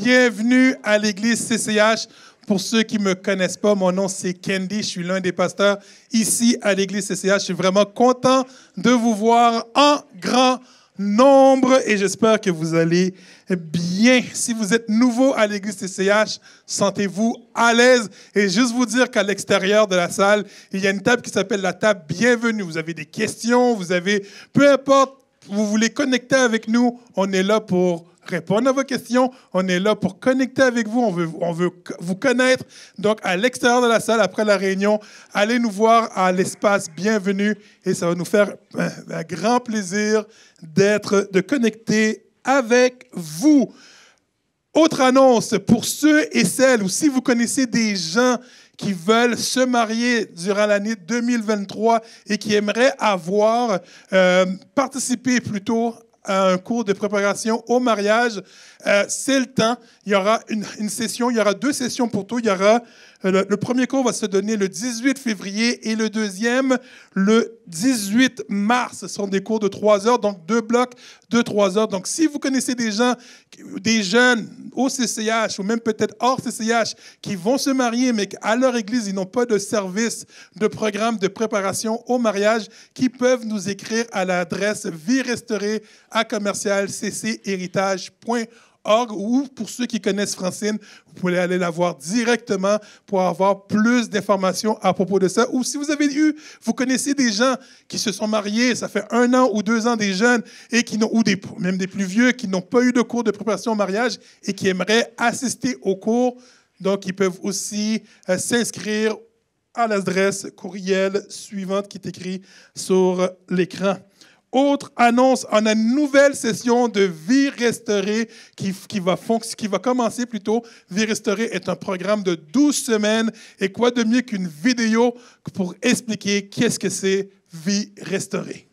bienvenue à l'église CCH. Pour ceux qui ne me connaissent pas, mon nom c'est Candy, je suis l'un des pasteurs ici à l'église CCH. Je suis vraiment content de vous voir en grand nombre et j'espère que vous allez bien. Si vous êtes nouveau à l'église CCH, sentez-vous à l'aise. Et juste vous dire qu'à l'extérieur de la salle, il y a une table qui s'appelle la table Bienvenue. Vous avez des questions, vous avez, peu importe, vous voulez connecter avec nous, on est là pour répondre à vos questions. On est là pour connecter avec vous. On veut vous connaître. Donc, à l'extérieur de la salle, après la réunion, allez nous voir à l'espace Bienvenue et ça va nous faire un grand plaisir de connecter avec vous. Autre annonce, pour ceux et celles, ou si vous connaissez des gens qui veulent se marier durant l'année 2023 et qui aimeraient participer plutôt à un cours de préparation au mariage, c'est le temps. Il y aura une session, il y aura 2 sessions pour tout. Il y aura, le premier cours va se donner le 18 février et le deuxième le 18 mars. Ce sont des cours de 3 heures, donc 2 blocs de 3 heures. Donc, si vous connaissez des gens, des jeunes au CCH ou même peut-être hors CCH qui vont se marier, mais qu'à leur église, ils n'ont pas de service, de programme de préparation au mariage, qui peuvent nous écrire à l'adresse vie-restaurée@cchéritage.org ou pour ceux qui connaissent Francine, vous pouvez aller la voir directement pour avoir plus d'informations à propos de ça. Ou si vous connaissez des gens qui se sont mariés, ça fait 1 an ou 2 ans, des jeunes, et même des plus vieux, qui n'ont pas eu de cours de préparation au mariage et qui aimeraient assister au cours, donc ils peuvent aussi s'inscrire à l'adresse courriel suivante qui est écrite sur l'écran. Autre annonce, on a une nouvelle session de Vie restaurée qui va commencer plutôt. Vie restaurée est un programme de 12 semaines. Et quoi de mieux qu'une vidéo pour expliquer qu'est-ce que c'est Vie restaurée?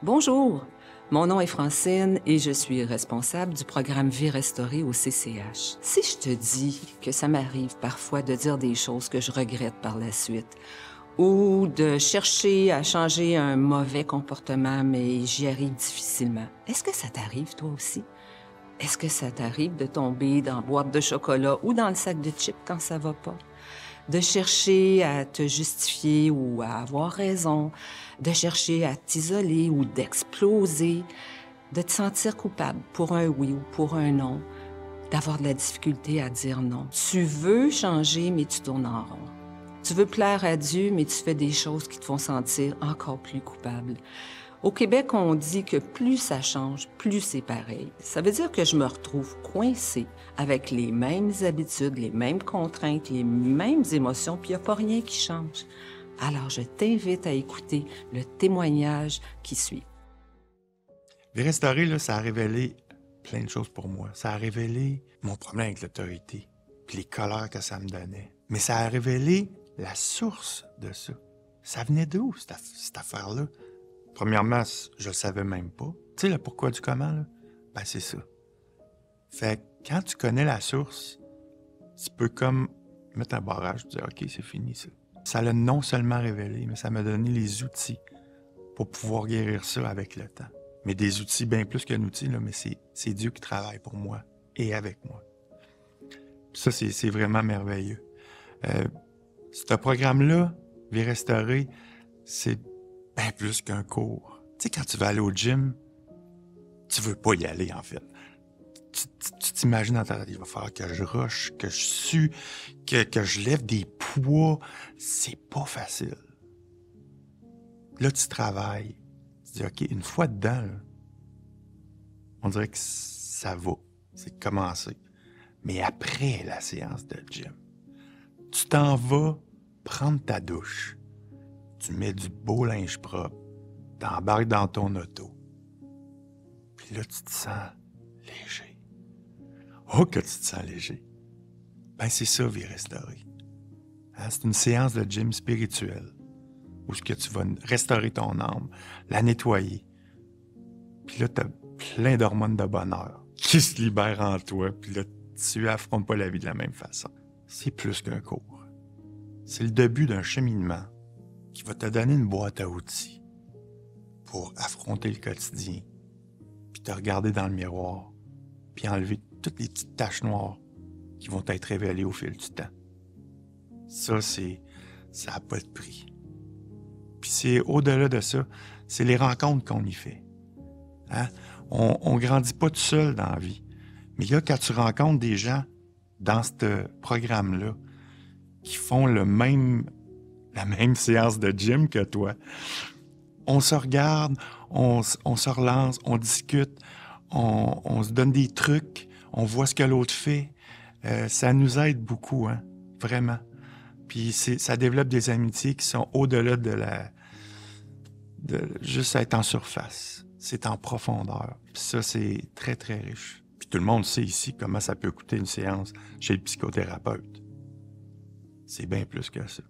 Bonjour, mon nom est Francine et je suis responsable du programme Vie restaurée au CCH. Si je te dis que ça m'arrive parfois de dire des choses que je regrette par la suite, ou de chercher à changer un mauvais comportement, mais j'y arrive difficilement. Est-ce que ça t'arrive, toi aussi? Est-ce que ça t'arrive de tomber dans la boîte de chocolat ou dans le sac de chips quand ça va pas? De chercher à te justifier ou à avoir raison, de chercher à t'isoler ou d'exploser, de te sentir coupable pour un oui ou pour un non, d'avoir de la difficulté à dire non. Tu veux changer, mais tu tournes en rond. Tu veux plaire à Dieu, mais tu fais des choses qui te font sentir encore plus coupable. Au Québec, on dit que plus ça change, plus c'est pareil. Ça veut dire que je me retrouve coincée avec les mêmes habitudes, les mêmes contraintes, les mêmes émotions, puis il n'y a pas rien qui change. Alors, je t'invite à écouter le témoignage qui suit. Vie restaurée, là, ça a révélé plein de choses pour moi. Ça a révélé mon problème avec l'autorité, puis les colères que ça me donnait. Mais ça a révélé la source de ça. Ça venait d'où, cette affaire-là? Premièrement, je le savais même pas. Tu sais, le pourquoi du comment, là? Ben, c'est ça. Fait que quand tu connais la source, tu peux comme mettre un barrage, dire « OK, c'est fini, ça. » Ça l'a non seulement révélé, mais ça m'a donné les outils pour pouvoir guérir ça avec le temps. Mais des outils bien plus qu'un outil, là, mais c'est Dieu qui travaille pour moi et avec moi. Ça, c'est vraiment merveilleux. Ce programme-là, Vie restaurée, c'est bien plus qu'un cours. Tu sais, quand tu vas aller au gym, tu veux pas y aller, en fait. Tu t'imagines dans ta tête, il va falloir que je rush, que je sue, que je lève des poids. C'est pas facile. Là, tu travailles. Tu dis, OK, une fois dedans, là, on dirait que ça va. C'est commencé. Mais après la séance de gym, tu t'en vas prendre ta douche. Tu mets du beau linge propre, t'embarques dans ton auto. Puis là, tu te sens léger. Oh, que tu te sens léger. Ben, c'est ça, Vie restaurée. Hein? C'est une séance de gym spirituel où ce que tu vas restaurer ton âme, la nettoyer. Puis là, t'as plein d'hormones de bonheur qui se libèrent en toi. Puis là, tu affrontes pas la vie de la même façon. C'est plus qu'un cours. C'est le début d'un cheminement qui va te donner une boîte à outils pour affronter le quotidien, puis te regarder dans le miroir, puis enlever toutes les petites taches noires qui vont être révélées au fil du temps. Ça n'a pas de prix. Puis c'est au-delà de ça, c'est les rencontres qu'on y fait. Hein? On ne grandit pas tout seul dans la vie. Mais là, quand tu rencontres des gens dans ce programme-là qui font la même séance de gym que toi, on se regarde, on se relance, on discute, on se donne des trucs, on voit ce que l'autre fait. Ça nous aide beaucoup, hein, vraiment. Puis ça développe des amitiés qui sont au-delà de juste être en surface. C'est en profondeur. Puis ça, c'est très, très riche. Puis tout le monde sait ici comment ça peut coûter une séance chez le psychothérapeute. C'est bien plus que ça.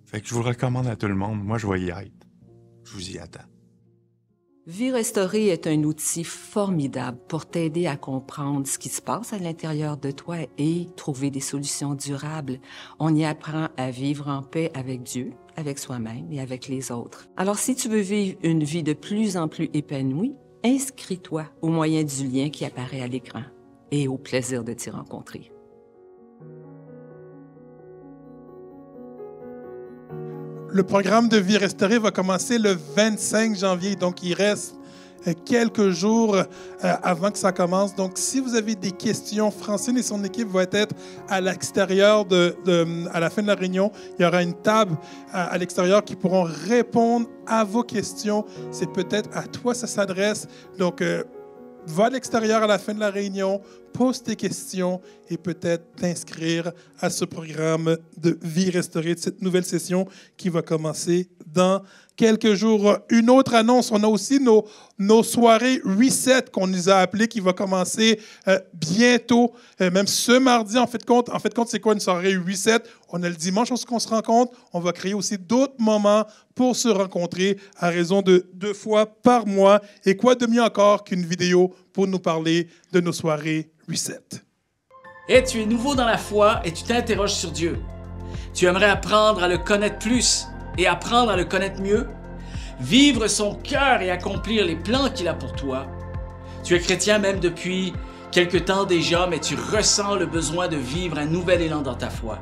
Fait que je vous le recommande à tout le monde. Moi, je vais y être. Je vous y attends. Vie restaurée est un outil formidable pour t'aider à comprendre ce qui se passe à l'intérieur de toi et trouver des solutions durables. On y apprend à vivre en paix avec Dieu, avec soi-même et avec les autres. Alors, si tu veux vivre une vie de plus en plus épanouie, inscris-toi au moyen du lien qui apparaît à l'écran et au plaisir de t'y rencontrer. Le programme de Vie restaurée va commencer le 25 janvier, donc il reste quelques jours avant que ça commence. Donc, si vous avez des questions, Francine et son équipe vont être à l'extérieur à la fin de la réunion. Il y aura une table à l'extérieur qui pourront répondre à vos questions. C'est peut-être à toi ça s'adresse. Donc, va à l'extérieur à la fin de la réunion, pose tes questions et peut-être t'inscrire à ce programme de Vie restaurée, de cette nouvelle session qui va commencer dans quelques jours. Une autre annonce, on a aussi nos soirées Reset qu'on nous a appelées qui va commencer bientôt, même ce mardi. En fait, compte, c'est quoi une soirée Reset? On a le dimanche où on se rencontre. On va créer aussi d'autres moments pour se rencontrer à raison de 2 fois par mois. Et quoi de mieux encore qu'une vidéo pour nous parler de nos soirées Reset? Et tu es nouveau dans la foi et tu t'interroges sur Dieu. Tu aimerais apprendre à le connaître plus et apprendre à le connaître mieux, vivre son cœur et accomplir les plans qu'il a pour toi. Tu es chrétien même depuis quelque temps déjà, mais tu ressens le besoin de vivre un nouvel élan dans ta foi.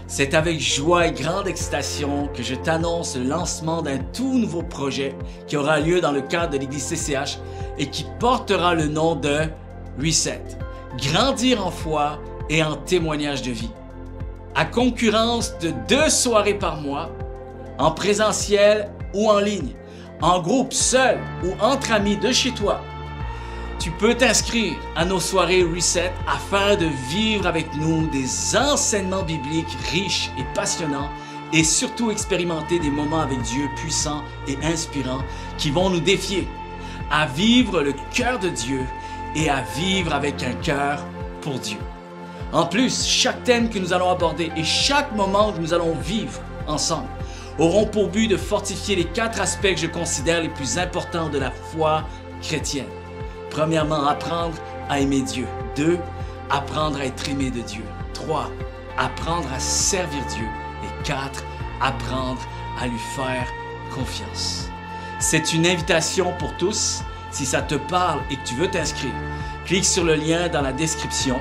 C'est avec joie et grande excitation que je t'annonce le lancement d'un tout nouveau projet qui aura lieu dans le cadre de l'Église CCH et qui portera le nom de Reset. Grandir en foi et en témoignage de vie. À concurrence de 2 soirées par mois, en présentiel ou en ligne, en groupe, seul ou entre amis de chez toi. Tu peux t'inscrire à nos soirées Reset afin de vivre avec nous des enseignements bibliques riches et passionnants et surtout expérimenter des moments avec Dieu puissants et inspirants qui vont nous défier à vivre le cœur de Dieu et à vivre avec un cœur pour Dieu. En plus, chaque thème que nous allons aborder et chaque moment que nous allons vivre ensemble auront pour but de fortifier les 4 aspects que je considère les plus importants de la foi chrétienne. Premièrement, apprendre à aimer Dieu. 2, apprendre à être aimé de Dieu. 3, apprendre à servir Dieu. Et 4, apprendre à lui faire confiance. C'est une invitation pour tous. Si ça te parle et que tu veux t'inscrire, clique sur le lien dans la description.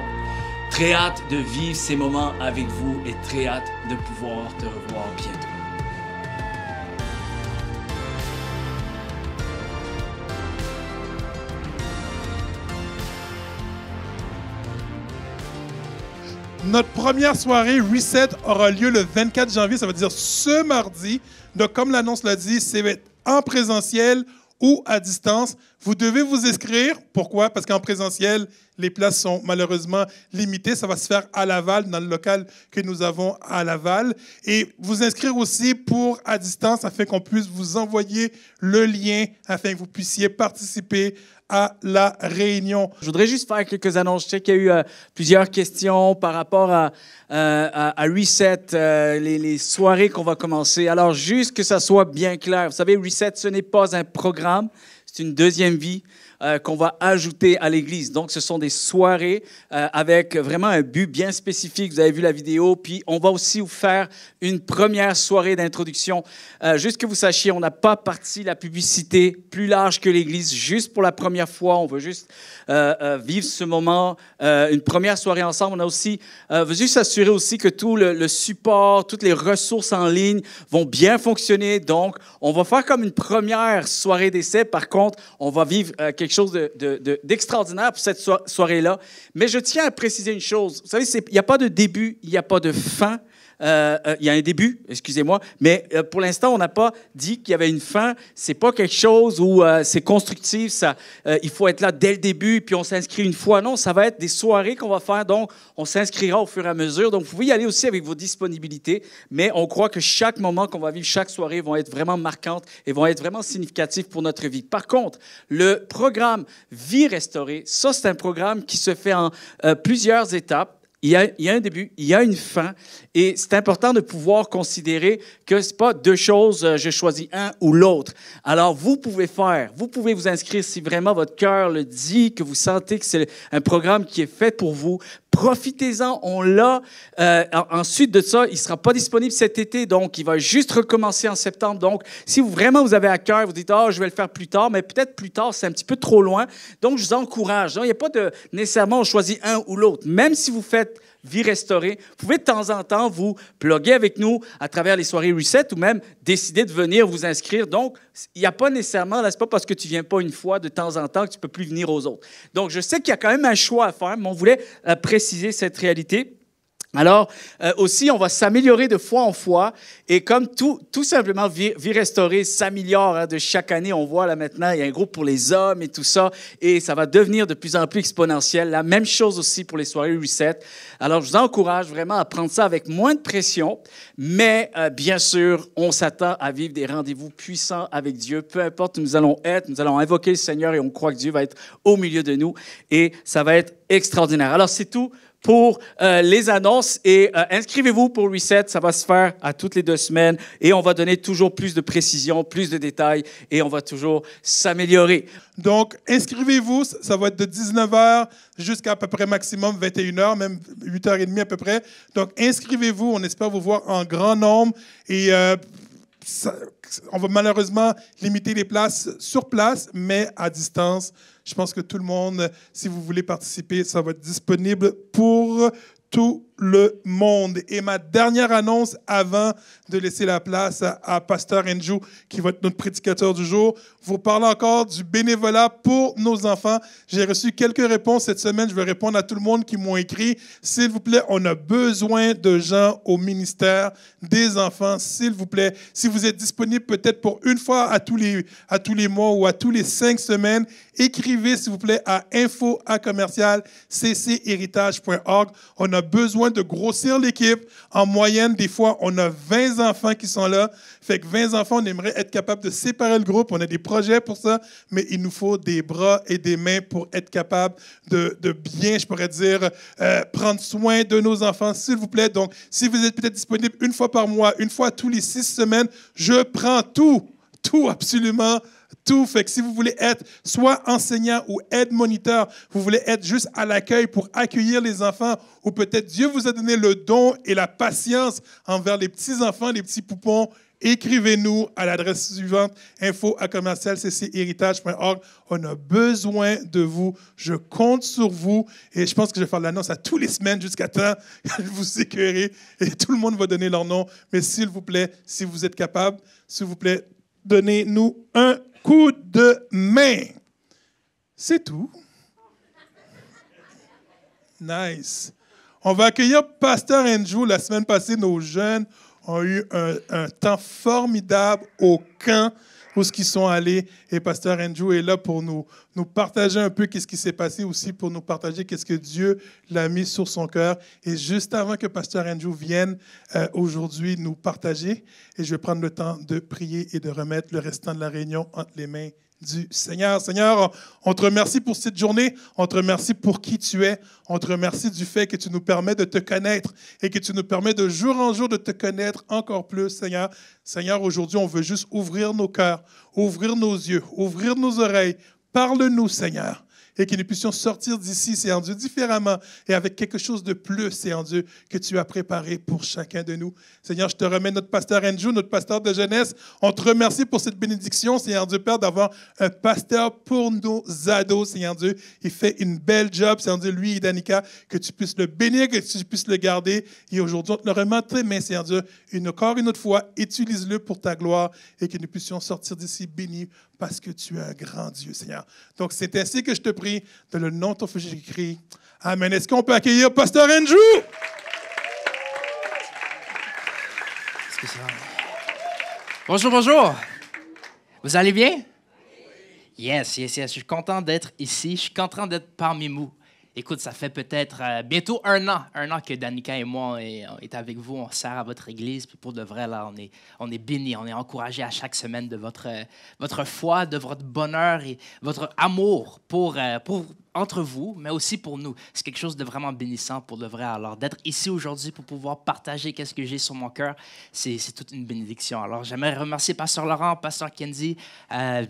Très hâte de vivre ces moments avec vous et très hâte de pouvoir te revoir bientôt. Notre première soirée Reset aura lieu le 24 janvier, ça veut dire ce mardi. Donc, comme l'annonce l'a dit, c'est en présentiel ou à distance. Vous devez vous inscrire. Pourquoi? Parce qu'en présentiel, les places sont malheureusement limitées. Ça va se faire à Laval, dans le local que nous avons à Laval. Et vous inscrire aussi pour à distance afin qu'on puisse vous envoyer le lien, afin que vous puissiez participer à la réunion. Je voudrais juste faire quelques annonces. Je sais qu'il y a eu plusieurs questions par rapport à Reset, les soirées qu'on va commencer. Alors, juste que ça soit bien clair. Vous savez, Reset, ce n'est pas un programme, c'est une deuxième vie. qu'on va ajouter à l'Église. Donc, ce sont des soirées avec vraiment un but bien spécifique. Vous avez vu la vidéo. Puis, on va aussi vous faire une première soirée d'introduction. Juste que vous sachiez, on n'a pas parti la publicité plus large que l'Église. Juste pour la première fois, on veut juste vivre ce moment, une première soirée ensemble. On a aussi veut juste s'assurer aussi que tout le support, toutes les ressources en ligne vont bien fonctionner. Donc, on va faire comme une première soirée d'essai. Par contre, on va vivre quelque chose d'extraordinaire pour cette soirée-là. Mais je tiens à préciser une chose. Vous savez, il n'y a pas de début, il n'y a pas de fin. Il y a un début, excusez-moi, mais pour l'instant, on n'a pas dit qu'il y avait une fin. C'est pas quelque chose où c'est constructif, il faut être là dès le début, puis on s'inscrit une fois. Non, ça va être des soirées qu'on va faire, donc on s'inscrira au fur et à mesure. Donc, vous pouvez y aller aussi avec vos disponibilités, mais on croit que chaque moment qu'on va vivre, chaque soirée vont être vraiment marquantes et vont être vraiment significatives pour notre vie. Par contre, le programme Vie restaurée, ça, c'est un programme qui se fait en plusieurs étapes. Il y a un début, il y a une fin, et c'est important de pouvoir considérer que ce n'est pas deux choses, je choisis un ou l'autre. Alors, vous pouvez vous inscrire si vraiment votre cœur le dit, que vous sentez que c'est un programme qui est fait pour vous. Profitez-en, on l'a. Ensuite de ça, il ne sera pas disponible cet été, donc il va juste recommencer en septembre. Donc, si vous avez à cœur, vous dites « Ah, je vais le faire plus tard », mais peut-être plus tard, c'est un petit peu trop loin. Donc, je vous encourage. Donc, il n'y a pas de nécessairement on choisit un ou l'autre. Même si vous faites Vie restaurée, vous pouvez de temps en temps vous plugger avec nous à travers les soirées Reset ou même décider de venir vous inscrire. Donc, il n'y a pas nécessairement, là, c'est pas parce que tu ne viens pas une fois de temps en temps que tu ne peux plus venir aux autres. Donc, je sais qu'il y a quand même un choix à faire, mais on voulait préciser cette réalité. Alors, aussi, on va s'améliorer de fois en fois. Et comme tout simplement, Vie restaurée s'améliore de chaque année. On voit là maintenant, il y a un groupe pour les hommes et tout ça. Et ça va devenir de plus en plus exponentiel. La même chose aussi pour les soirées Reset. Alors, je vous encourage vraiment à prendre ça avec moins de pression. Mais bien sûr, on s'attend à vivre des rendez-vous puissants avec Dieu. Peu importe où nous allons être, nous allons invoquer le Seigneur et on croit que Dieu va être au milieu de nous. Et ça va être extraordinaire. Alors, c'est tout pour les annonces et inscrivez-vous pour Reset, ça va se faire à toutes les 2 semaines et on va donner toujours plus de précision, plus de détails et on va toujours s'améliorer. Donc, inscrivez-vous, ça va être de 19h jusqu'à peu près maximum 21h, même 8h30 à peu près. Donc, inscrivez-vous, on espère vous voir en grand nombre et on va malheureusement limiter les places sur place, mais à distance. Je pense que tout le monde, si vous voulez participer, ça va être disponible pour tout le monde. Et ma dernière annonce avant de laisser la place à Pasteur Andrew, qui va être notre prédicateur du jour, vous parle encore du bénévolat pour nos enfants. J'ai reçu quelques réponses cette semaine. Je vais répondre à tout le monde qui m'ont écrit. S'il vous plaît, on a besoin de gens au ministère des enfants, s'il vous plaît. Si vous êtes disponible peut-être pour une fois à tous les mois ou à tous les 5 semaines, écrivez, s'il vous plaît, à info@cchéritage.org. On a besoin de grossir l'équipe. En moyenne, des fois, on a 20 enfants qui sont là. Fait que 20 enfants, on aimerait être capable de séparer le groupe. On a des projets pour ça, mais il nous faut des bras et des mains pour être capable de bien, je pourrais dire, prendre soin de nos enfants, s'il vous plaît. Donc, si vous êtes peut-être disponible une fois par mois, une fois tous les 6 semaines, je prends tout, absolument tout. Fait que si vous voulez être soit enseignant ou aide-moniteur, vous voulez être juste à l'accueil pour accueillir les enfants, ou peut-être Dieu vous a donné le don et la patience envers les petits-enfants, les petits poupons, écrivez-nous à l'adresse suivante, info@cchéritage.org. On a besoin de vous. Je compte sur vous. Et je pense que je vais faire l'annonce à tous les semaines jusqu'à temps que vous écœurez. Et tout le monde va donner leur nom. Mais s'il vous plaît, si vous êtes capable, s'il vous plaît, donnez-nous un coup de main. C'est tout. Nice. On va accueillir Pasteur Andrew. La semaine passée, nos jeunes ont eu un temps formidable au camp où ils sont allés. Et Pasteur Andrew est là pour nous partager un peu qu'est-ce qui s'est passé, aussi pour nous partager qu'est-ce que Dieu l'a mis sur son cœur. Et juste avant que Pasteur Andrew vienne aujourd'hui nous partager, et je vais prendre le temps de prier et de remettre le restant de la réunion entre les mains du Seigneur. Seigneur, on te remercie pour cette journée. On te remercie pour qui tu es. On te remercie du fait que tu nous permets de te connaître et que tu nous permets de jour en jour de te connaître encore plus, Seigneur. Seigneur, aujourd'hui, on veut juste ouvrir nos cœurs, ouvrir nos yeux, ouvrir nos oreilles Parle-nous, Seigneur, et que nous puissions sortir d'ici, Seigneur Dieu, différemment et avec quelque chose de plus, Seigneur Dieu, que tu as préparé pour chacun de nous. Seigneur, je te remets notre pasteur Andrew, notre pasteur de jeunesse. On te remercie pour cette bénédiction, Seigneur Dieu, Père, d'avoir un pasteur pour nos ados, Seigneur Dieu. Il fait une belle job, Seigneur Dieu, lui et Danica, que tu puisses le bénir, que tu puisses le garder. Et aujourd'hui, on te le remet entre tes mains, Seigneur Dieu, encore une autre fois, utilise-le pour ta gloire et que nous puissions sortir d'ici bénis parce que tu es un grand Dieu, Seigneur. Donc, c'est ainsi que je te prie, dans le nom de ton Fils Jésus-Christ. Amen. Est-ce qu'on peut accueillir Pasteur Andrew? Bonjour, bonjour. Vous allez bien? Yes, yes, yes. Je suis content d'être ici. Je suis content d'être parmi vous. Écoute, ça fait peut-être bientôt un an que Danica et moi, on est avec vous, on sert à votre église, puis pour de vrai, là, on est bénis, on est encouragés à chaque semaine de votre foi, de votre bonheur et votre amour pour entre vous, mais aussi pour nous. C'est quelque chose de vraiment bénissant pour de vrai. Alors, d'être ici aujourd'hui pour pouvoir partager qu'est-ce que j'ai sur mon cœur, c'est toute une bénédiction. Alors, j'aimerais remercier Pasteur Laurent, Pasteur Kenzie,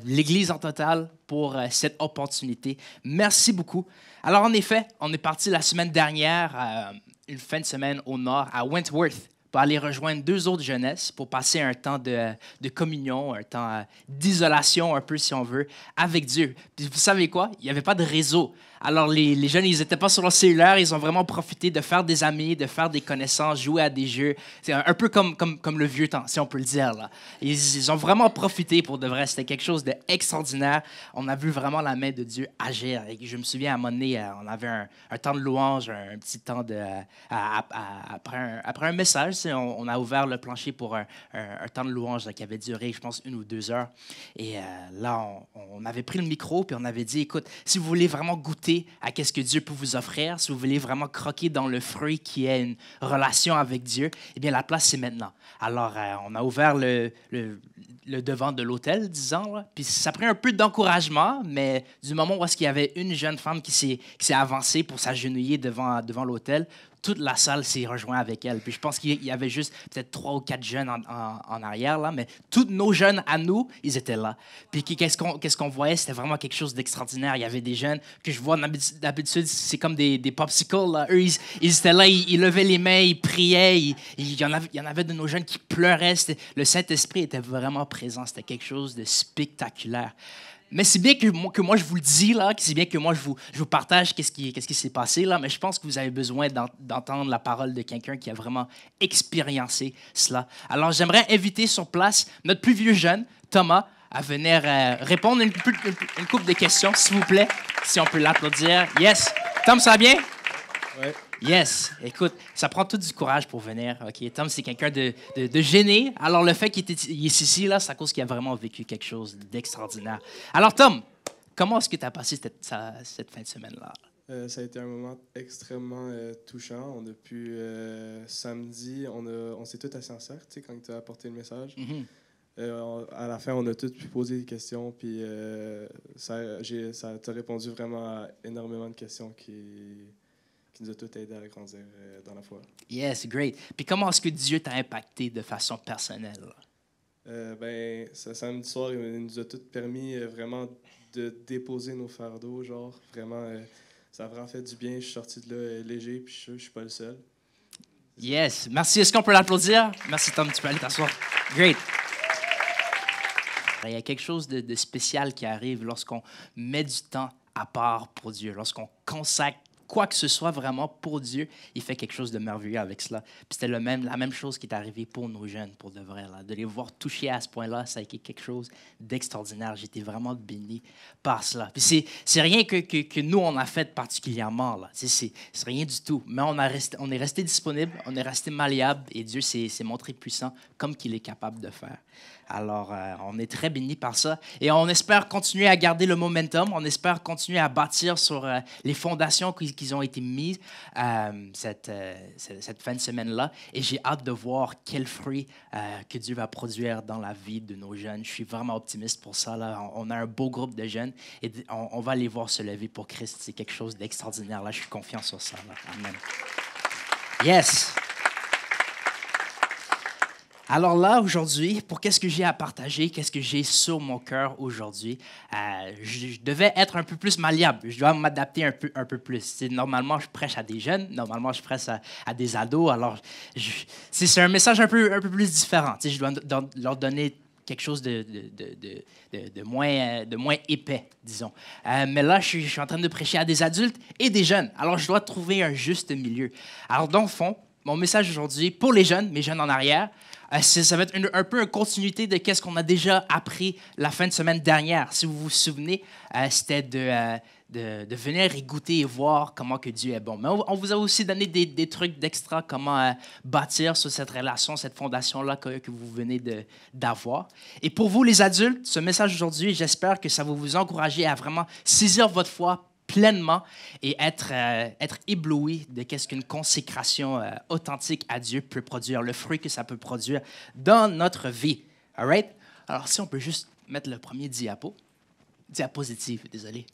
l'Église en total pour cette opportunité. Merci beaucoup. Alors, en effet, on est parti la semaine dernière, une fin de semaine au nord, à Wentworth, pour aller rejoindre 2 autres jeunesses, pour passer un temps de communion, un temps d'isolation, un peu si on veut, avec Dieu. Puis vous savez quoi? Il n'y avait pas de réseau. Alors les jeunes, ils n'étaient pas sur leur cellulaire, ils ont vraiment profité de faire des amis, de faire des connaissances, jouer à des jeux. C'est un peu comme le vieux temps, si on peut le dire, là. Ils ont vraiment profité pour de vrai. C'était quelque chose d'extraordinaire. On a vu vraiment la main de Dieu agir. Et je me souviens, à un moment donné, on avait un temps de louange, un petit temps après un message. On a ouvert le plancher pour un temps de louange là, qui avait duré, je pense, 1 ou 2 heures. Et là, on avait pris le micro puis on avait dit, écoute, si vous voulez vraiment goûter à qu'est-ce que Dieu peut vous offrir, si vous voulez vraiment croquer dans le fruit qui est une relation avec Dieu, eh bien, la place, c'est maintenant. Alors, on a ouvert le devant de l'hôtel, disons, là. Puis ça a pris un peu d'encouragement, mais du moment où il y avait une jeune femme qui s'est avancée pour s'agenouiller devant l'hôtel, toute la salle s'est rejointe avec elle. Puis je pense qu'il y avait juste peut-être 3 ou 4 jeunes en arrière, là, mais tous nos jeunes à nous, ils étaient là. Puis qu'est-ce qu'on voyait? C'était vraiment quelque chose d'extraordinaire. Il y avait des jeunes que je vois d'habitude, c'est comme des popsicles. Là. Eux, ils étaient là, ils levaient les mains, ils priaient. Il y en avait de nos jeunes qui pleuraient. Le Saint-Esprit était vraiment présent. C'était quelque chose de spectaculaire. Mais c'est bien que moi je vous le dis, là, c'est bien que moi je vous partage qu'est-ce qui s'est passé, là, mais je pense que vous avez besoin d'entendre la parole de quelqu'un qui a vraiment expériencé cela. Alors, j'aimerais inviter sur place notre plus vieux jeune, Thomas, à venir répondre une couple de questions, s'il vous plaît, si on peut l'applaudir. Yes! Tom, ça va bien? Oui. Yes. Écoute, ça prend tout du courage pour venir. OK? Tom, c'est quelqu'un de gêné. Alors, le fait qu'il est ici, là, c'est à cause qu'il a vraiment vécu quelque chose d'extraordinaire. Alors, Tom, comment est-ce que tu as passé cette fin de semaine-là? Ça a été un moment extrêmement touchant. On a pu, samedi, on s'est tous assis en cercle, tu sais, quand tu as apporté le message. Mm-hmm. À la fin, on a tous pu poser des questions, puis ça t'a répondu vraiment à énormément de questions qui nous a tout aidé à grandir dans la foi. Yes, great. Puis comment est-ce que Dieu t'a impacté de façon personnelle? Samedi soir, il nous a tout permis vraiment de déposer nos fardeaux, genre, vraiment, ça a vraiment fait du bien. Je suis sorti de là léger, puis je suis pas le seul. Yes, merci. Est-ce qu'on peut l'applaudir? Merci, Tom, tu peux aller t'asseoir. Great. Il y a quelque chose de spécial qui arrive lorsqu'on met du temps à part pour Dieu, lorsqu'on consacre quoi que ce soit vraiment pour Dieu, il fait quelque chose de merveilleux avec cela. Puis c'était la même chose qui est arrivée pour nos jeunes, pour de vrai. Là. De les voir toucher à ce point-là, ça a été quelque chose d'extraordinaire. J'étais vraiment béni par cela. Puis c'est rien que nous, on a fait particulièrement. Là. C'est rien du tout. Mais on est resté disponible, on est resté malléable et Dieu s'est montré puissant comme qu'il est capable de faire. Alors, on est très bénis par ça. Et on espère continuer à garder le momentum. On espère continuer à bâtir sur les fondations qui ont été mises cette fin de semaine-là. Et j'ai hâte de voir quel fruit que Dieu va produire dans la vie de nos jeunes. Je suis vraiment optimiste pour ça. Là. On a un beau groupe de jeunes et on va les voir se lever pour Christ. C'est quelque chose d'extraordinaire. Là, je suis confiant sur ça. Là. Amen. Yes! Alors là, aujourd'hui, pour qu'est-ce que j'ai à partager, qu'est-ce que j'ai sur mon cœur aujourd'hui, je devais être un peu plus malléable. Je dois m'adapter un peu plus. Normalement, je prêche à des jeunes. Normalement, je prêche à des ados. Alors, c'est un message un peu plus différent. Je dois leur donner quelque chose de moins épais, disons. Mais là, je suis en train de prêcher à des adultes et des jeunes. Alors, je dois trouver un juste milieu. Alors, dans le fond, mon message aujourd'hui, pour les jeunes, mes jeunes en arrière, ça va être un peu une continuité de ce qu'on a déjà appris la fin de semaine dernière. Si vous vous souvenez, c'était de venir y goûter et voir comment que Dieu est bon. Mais on vous a aussi donné des trucs d'extra, comment bâtir sur cette relation, cette fondation-là que vous venez d'avoir. Et pour vous, les adultes, ce message aujourd'hui, j'espère que ça va vous encourager à vraiment saisir votre foi pleinement et être ébloui de qu'est-ce qu'une consécration authentique à Dieu peut produire, le fruit que ça peut produire dans notre vie. All right? Alors, si on peut juste mettre le premier diapositive, désolé.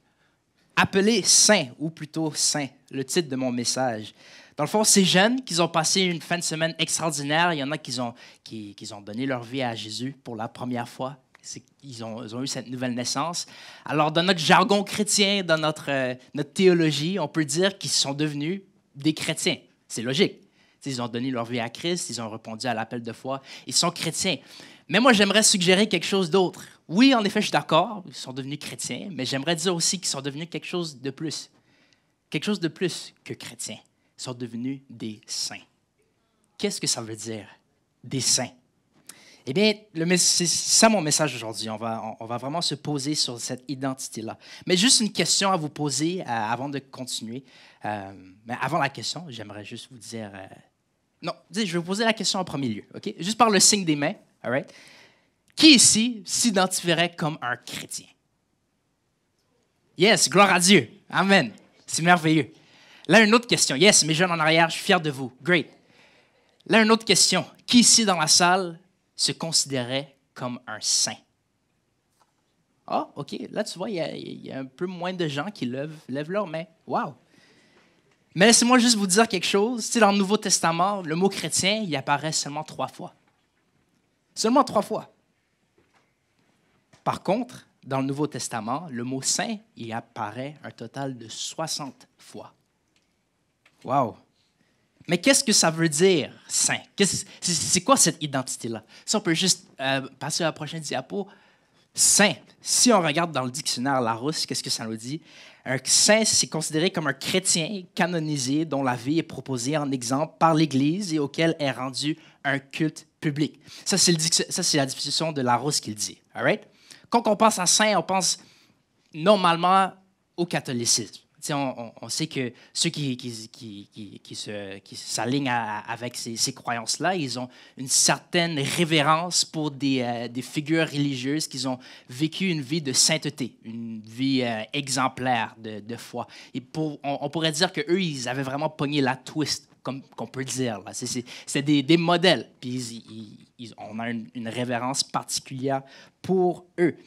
Appelé saint, ou plutôt saint, le titre de mon message. Dans le fond, ces jeunes qui ont passé une fin de semaine extraordinaire, il y en a qui ont donné leur vie à Jésus pour la première fois. Ils ont eu cette nouvelle naissance. Alors, dans notre jargon chrétien, dans notre théologie, on peut dire qu'ils sont devenus des chrétiens. C'est logique. Ils ont donné leur vie à Christ, ils ont répondu à l'appel de foi, ils sont chrétiens. Mais moi, j'aimerais suggérer quelque chose d'autre. Oui, en effet, je suis d'accord, ils sont devenus chrétiens, mais j'aimerais dire aussi qu'ils sont devenus quelque chose de plus. Quelque chose de plus que chrétiens. Ils sont devenus des saints. Qu'est-ce que ça veut dire, des saints? Eh bien, c'est ça mon message aujourd'hui. On va vraiment se poser sur cette identité-là. Mais juste une question à vous poser avant de continuer. Mais avant la question, j'aimerais juste vous dire... non, je vais vous poser la question en premier lieu. OK? Juste par le signe des mains. All right? Qui ici s'identifierait comme un chrétien? Yes, gloire à Dieu. Amen. C'est merveilleux. Là, une autre question. Yes, mes jeunes en arrière, je suis fier de vous. Great. Là, une autre question. Qui ici dans la salle se considérait comme un saint? Ah, OK. Là, tu vois, il y a un peu moins de gens qui lèvent leur main. Wow. Mais laissez-moi juste vous dire quelque chose. Tu sais, dans le Nouveau Testament, le mot chrétien, il apparaît seulement 3 fois. Seulement 3 fois. Par contre, dans le Nouveau Testament, le mot saint, il apparaît un total de 60 fois. Wow. Mais qu'est-ce que ça veut dire, saint? C'est quoi cette identité-là? Si on peut juste passer à la prochaine diapo. Saint, si on regarde dans le dictionnaire Larousse, qu'est-ce que ça nous dit? Un saint, c'est considéré comme un chrétien canonisé dont la vie est proposée en exemple par l'Église et auquel est rendu un culte public. Ça, c'est la définition de Larousse qui le dit. All right? Quand on pense à saint, on pense normalement au catholicisme. On sait que ceux qui s'alignent avec ces croyances-là, ils ont une certaine révérence pour des figures religieuses qui ont vécu une vie de sainteté, une vie exemplaire de foi. Et on pourrait dire qu'eux, ils avaient vraiment pogné la twist, comme qu'on peut le dire. C'est des modèles, puis on a une révérence particulière pour eux.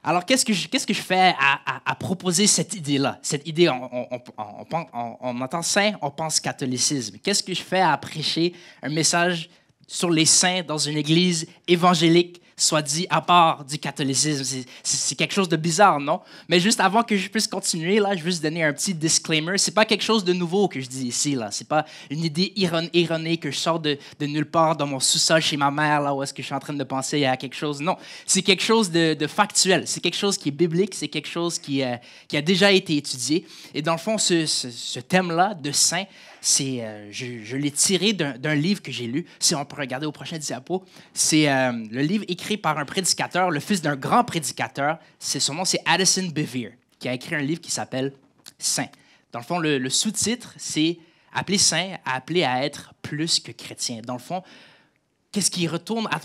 Alors, qu'est-ce que je fais à proposer cette idée-là? Cette idée, on entend saint, on pense catholicisme. Qu'est-ce que je fais à prêcher un message sur les saints dans une église évangélique, soit dit à part du catholicisme? C'est quelque chose de bizarre, non? Mais juste avant que je puisse continuer, là, je veux juste donner un petit disclaimer. C'est pas quelque chose de nouveau que je dis ici, là. C'est pas une idée erronée que je sors de nulle part dans mon sous-sol chez ma mère, là, où est-ce que je suis en train de penser à quelque chose. Non, c'est quelque chose de factuel. C'est quelque chose qui est biblique. C'est quelque chose qui a déjà été étudié. Et dans le fond, ce thème-là de saint, je l'ai tiré d'un livre que j'ai lu. Si on peut regarder au prochain diapo, c'est le livre écrit par un prédicateur, le fils d'un grand prédicateur. Son nom, c'est Addison Bevere, qui a écrit un livre qui s'appelle Saint. Dans le fond, le sous-titre, c'est Appelé saint, appelé à être plus que chrétien. Dans le fond, qu'est-ce qui retourne à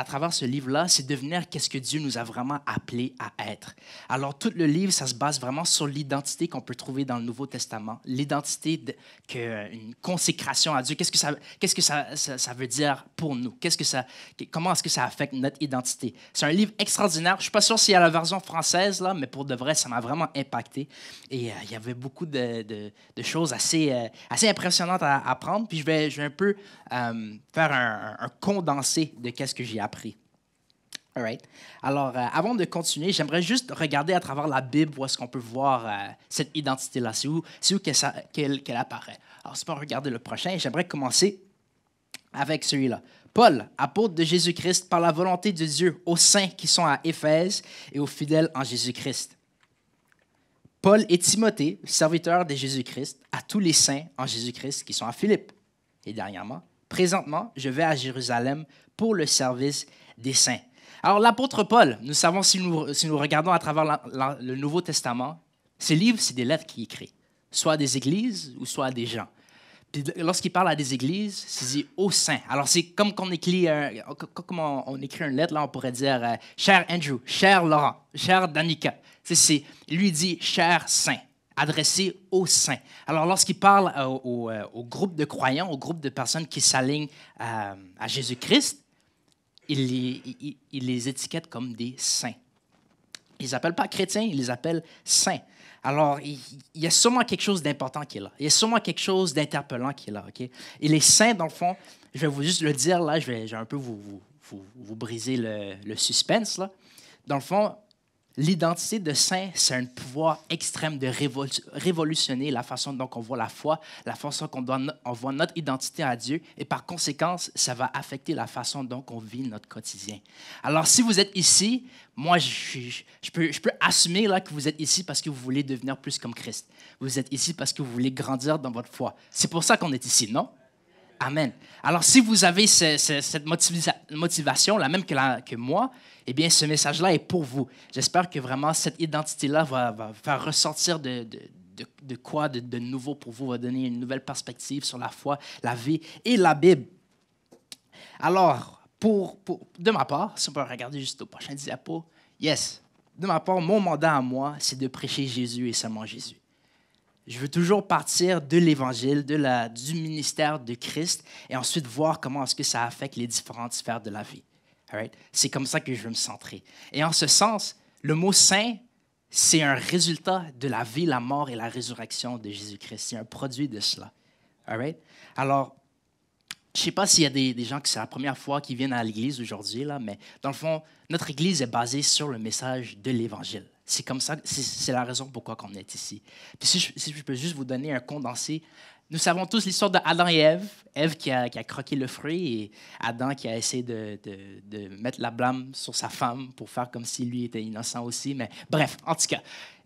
travers ce livre-là, c'est devenir qu'est-ce que Dieu nous a vraiment appelés à être. Alors, tout le livre, ça se base vraiment sur l'identité qu'on peut trouver dans le Nouveau Testament, l'identité une consécration à Dieu. Qu'est-ce que ça veut dire pour nous? Comment est-ce que ça affecte notre identité? C'est un livre extraordinaire. Je ne suis pas sûr s'il y a la version française, là, mais pour de vrai, ça m'a vraiment impacté. Et il y avait beaucoup de choses assez impressionnantes à apprendre. Puis je vais un peu faire un condensé de qu'est-ce que j'ai appris. All right. Alors, avant de continuer, j'aimerais juste regarder à travers la Bible où est-ce qu'on peut voir cette identité-là. C'est où qu'elle apparaît. Alors, si on regarde le prochain, j'aimerais commencer avec celui-là. Paul, apôtre de Jésus-Christ, par la volonté de Dieu, aux saints qui sont à Éphèse et aux fidèles en Jésus-Christ. Paul et Timothée, serviteurs de Jésus-Christ, à tous les saints en Jésus-Christ qui sont à Philippe. Et dernièrement, présentement, je vais à Jérusalem pour le service des saints. Alors, l'apôtre Paul, nous savons, si nous regardons à travers le Nouveau Testament, ces livres, c'est des lettres qu'il écrit, soit à des églises ou soit à des gens. Puis lorsqu'il parle à des églises, c'est dit « aux saints ». Alors, c'est comme on écrit une lettre, là, on pourrait dire « cher Andrew »,« cher Laurent »,« cher Danica ». Lui dit « cher saint », adressé aux saints. Alors, lorsqu'il parle au groupe de croyants, au groupe de personnes qui s'alignent à Jésus-Christ, il les étiquette comme des saints. Ils ne les appellent pas chrétiens, ils les appellent saints. Alors, il y a sûrement quelque chose d'important qui est là. Il y a sûrement quelque chose d'interpellant qui est là. Okay? Et les saints, dans le fond, je vais vous juste le dire, là, je vais un peu vous briser le suspense. Là. Dans le fond, l'identité de saint, c'est un pouvoir extrême de révolutionner la façon dont on voit la foi, la façon on voit notre identité à Dieu, et par conséquence, ça va affecter la façon dont on vit notre quotidien. Alors, si vous êtes ici, moi, je peux assumer là, que vous êtes ici parce que vous voulez devenir plus comme Christ. Vous êtes ici parce que vous voulez grandir dans votre foi. C'est pour ça qu'on est ici, non? Amen. Alors, si vous avez cette motivation, la même que moi, eh bien, ce message-là est pour vous. J'espère que vraiment cette identité-là va faire ressortir de quoi de nouveau pour vous, va donner une nouvelle perspective sur la foi, la vie et la Bible. Alors, de ma part, si on peut regarder juste au prochain diapo, yes, de ma part, mon mandat à moi, c'est de prêcher Jésus et seulement Jésus. Je veux toujours partir de l'Évangile, du ministère de Christ, et ensuite voir comment est-ce que ça affecte les différentes sphères de la vie. Right? C'est comme ça que je veux me centrer. Et en ce sens, le mot « saint », c'est un résultat de la vie, la mort et la résurrection de Jésus-Christ. C'est un produit de cela. Right? Alors, je ne sais pas s'il y a des gens que c'est la première fois qui viennent à l'Église aujourd'hui, là, mais dans le fond, notre Église est basée sur le message de l'Évangile. C'est comme ça, c'est la raison pourquoi on est ici. Puis si je peux juste vous donner un condensé, nous savons tous l'histoire d'Adam et Ève. Ève qui a croqué le fruit et Adam qui a essayé de mettre la blâme sur sa femme pour faire comme si lui était innocent aussi. Mais bref, en tout cas,